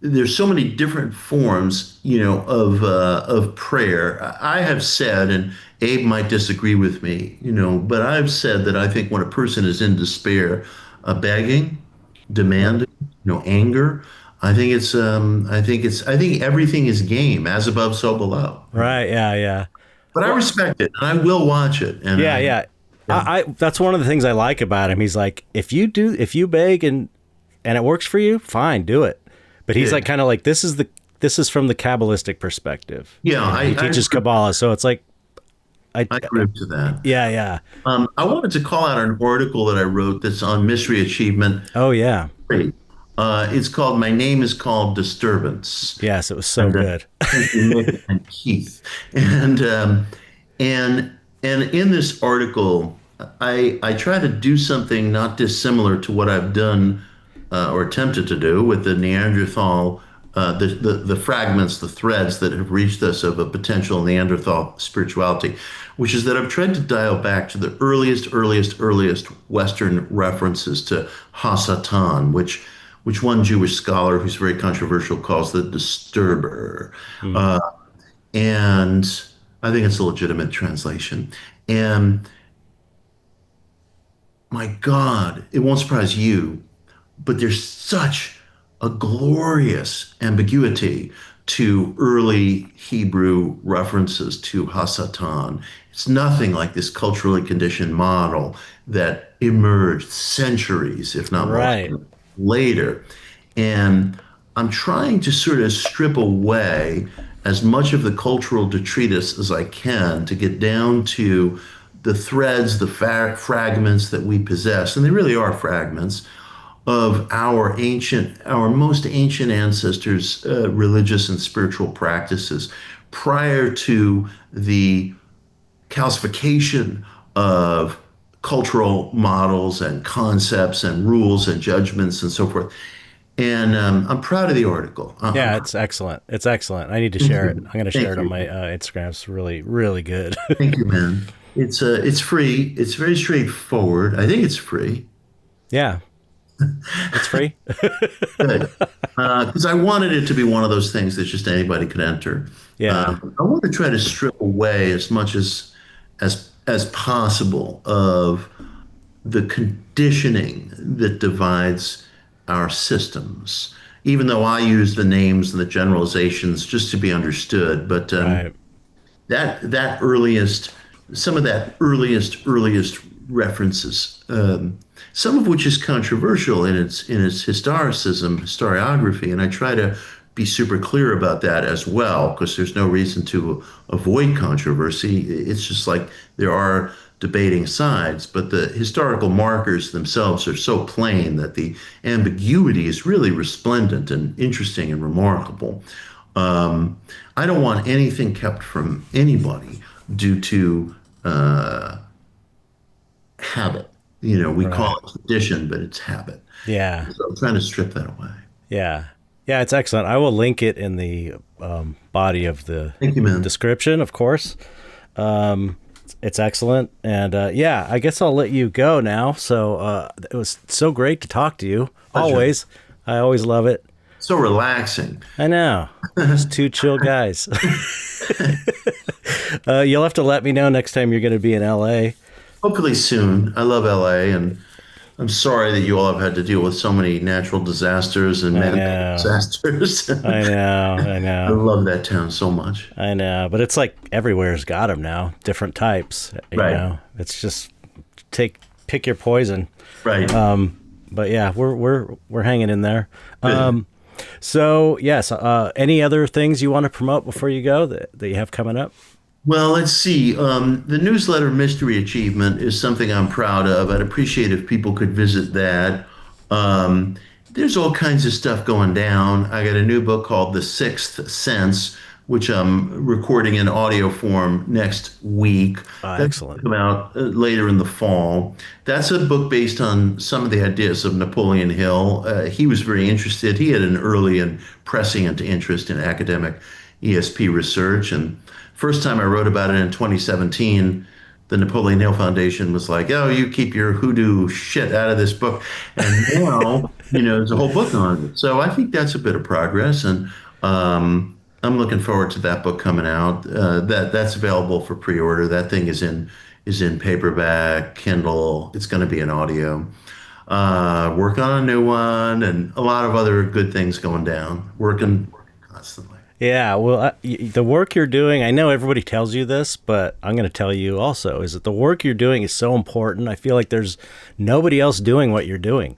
there's so many different forms, of prayer. I have said, and Abe might disagree with me, but I've said that I think when a person is in despair, begging, demanding, anger, I think everything is game, as above, so below. Right. Yeah. But I respect it, and I will watch it. And yeah. I that's one of the things I like about him. He's like, if you beg and it works for you, fine, do it. But he's like, kind of like, this is from the Kabbalistic perspective. Yeah, he teaches Kabbalah, so it's like, I agree to that. Yeah. I wanted to call out an article that I wrote that's on mystery achievement. Oh yeah. Great. It's called "My Name Is Called Disturbance." Yes, it was so good. Nick and Keith, and in this article, I try to do something not dissimilar to what I've done. Or attempted to do with the Neanderthal, the fragments, the threads that have reached us of a potential Neanderthal spirituality, which is that I've tried to dial back to the earliest Western references to Hasatan, which one Jewish scholar who's very controversial calls the disturber. And I think it's a legitimate translation. And my God, it won't surprise you, but there's such a glorious ambiguity to early Hebrew references to Hasatan. It's nothing like this culturally conditioned model that emerged centuries, if not more, later. And I'm trying to sort of strip away as much of the cultural detritus as I can to get down to the threads, the fragments that we possess, and they really are fragments of our most ancient ancestors' religious and spiritual practices prior to the calcification of cultural models and concepts and rules and judgments and so forth. And I'm proud of the article. Yeah, it's excellent. It's excellent. I need to share it. I'm going to share it on you. my Instagram. It's really, really good. Thank you, man. It's free. It's very straightforward. I think it's free. Yeah, it's free. Good. Because I wanted it to be one of those things that just anybody could enter. Yeah, I want to try to strip away as much as possible of the conditioning that divides our systems. Even though I use the names and the generalizations just to be understood, but right. that earliest, some of that earliest references, some of which is controversial in its historiography, and I try to be super clear about that as well, because there's no reason to avoid controversy. It's just like there are debating sides, but the historical markers themselves are so plain that the ambiguity is really resplendent and interesting and remarkable. I don't want anything kept from anybody due to habit. We call it tradition, but it's habit. Yeah. So I'm trying to strip that away. Yeah. Yeah, it's excellent. I will link it in the body of the Thank you, man. description, of course. It's excellent. And yeah, I guess I'll let you go now. So it was so great to talk to you. Pleasure. Always. I always love it. So relaxing. I know. Just two chill guys. You'll have to let me know next time you're going to be in LA. Hopefully soon. I love LA, and I'm sorry that you all have had to deal with so many natural disasters and man-made disasters. I know. I love that town so much. I know, but it's like everywhere's got them now, different types. You Right. know, it's just pick your poison. Right. But yeah, we're hanging in there. Good. So yes, any other things you want to promote before you go that you have coming up? Well, let's see. The newsletter Mystery Achievement is something I'm proud of. I'd appreciate if people could visit that. There's all kinds of stuff going down. I got a new book called The Sixth Sense, which I'm recording in audio form next week. That's Excellent. going to come out later in the fall. That's a book based on some of the ideas of Napoleon Hill. He was very interested. He had an early and prescient interest in academic ESP research. And first time I wrote about it in 2017, the Napoleon Hill Foundation was like, "Oh, you keep your hoodoo shit out of this book." And now, there's a whole book on it. So I think that's a bit of progress. And I'm looking forward to that book coming out. That's available for pre-order. That thing is in paperback, Kindle. It's going to be an audio. Working on a new one, and a lot of other good things going down. Working constantly. Yeah, well, the work you're doing, I know everybody tells you this, but I'm going to tell you also, is that the work you're doing is so important. I feel like there's nobody else doing what you're doing.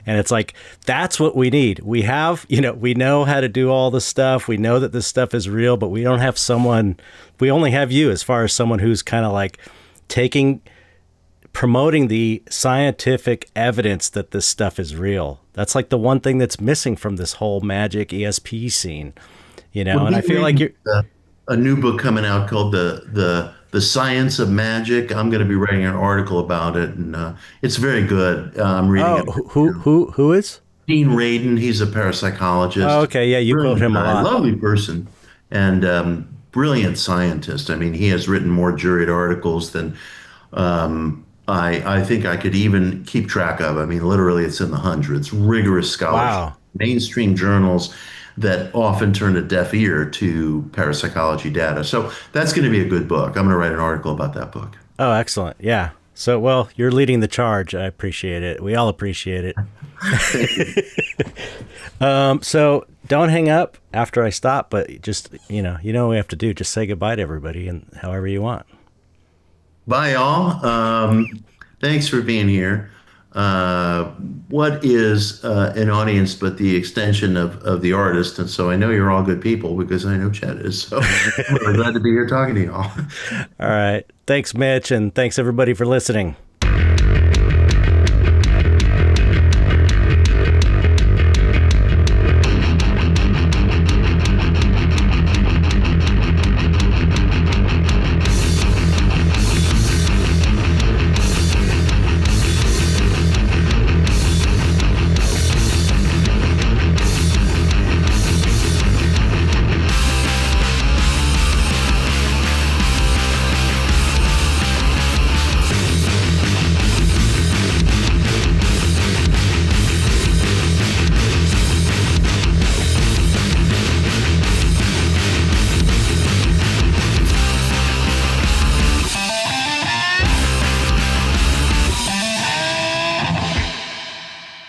And it's like, that's what we need. We have, we know how to do all this stuff. We know that this stuff is real, but we don't have we only have you as far as someone who's kind of like promoting the scientific evidence that this stuff is real. That's like the one thing that's missing from this whole Magick ESP scene. Well, and I feel like you're a new book coming out called the Science of Magick. I'm going to be writing an article about it, and it's very good. I'm reading it. Who is? Dean Radin. He's a parapsychologist. Oh, okay, yeah, you quote him a lot. Lovely person, and brilliant scientist. I mean, he has written more juried articles than I think I could even keep track of. I mean, literally, it's in the hundreds. Rigorous scholarship. Wow. Mainstream journals that often turn a deaf ear to parapsychology data. So that's going to be a good book. I'm going to write an article about that book. Oh, excellent. Yeah. So, well, you're leading the charge. I appreciate it. We all appreciate it. So don't hang up after I stop, but just, you know what we have to do. Just say goodbye to everybody and however you want. Bye, y'all. Thanks for being here. One what is an audience but the extension of the artist? And so I know you're all good people because I know Chet is. So I'm really glad to be here talking to you all. All right. Thanks, Mitch, and thanks everybody for listening.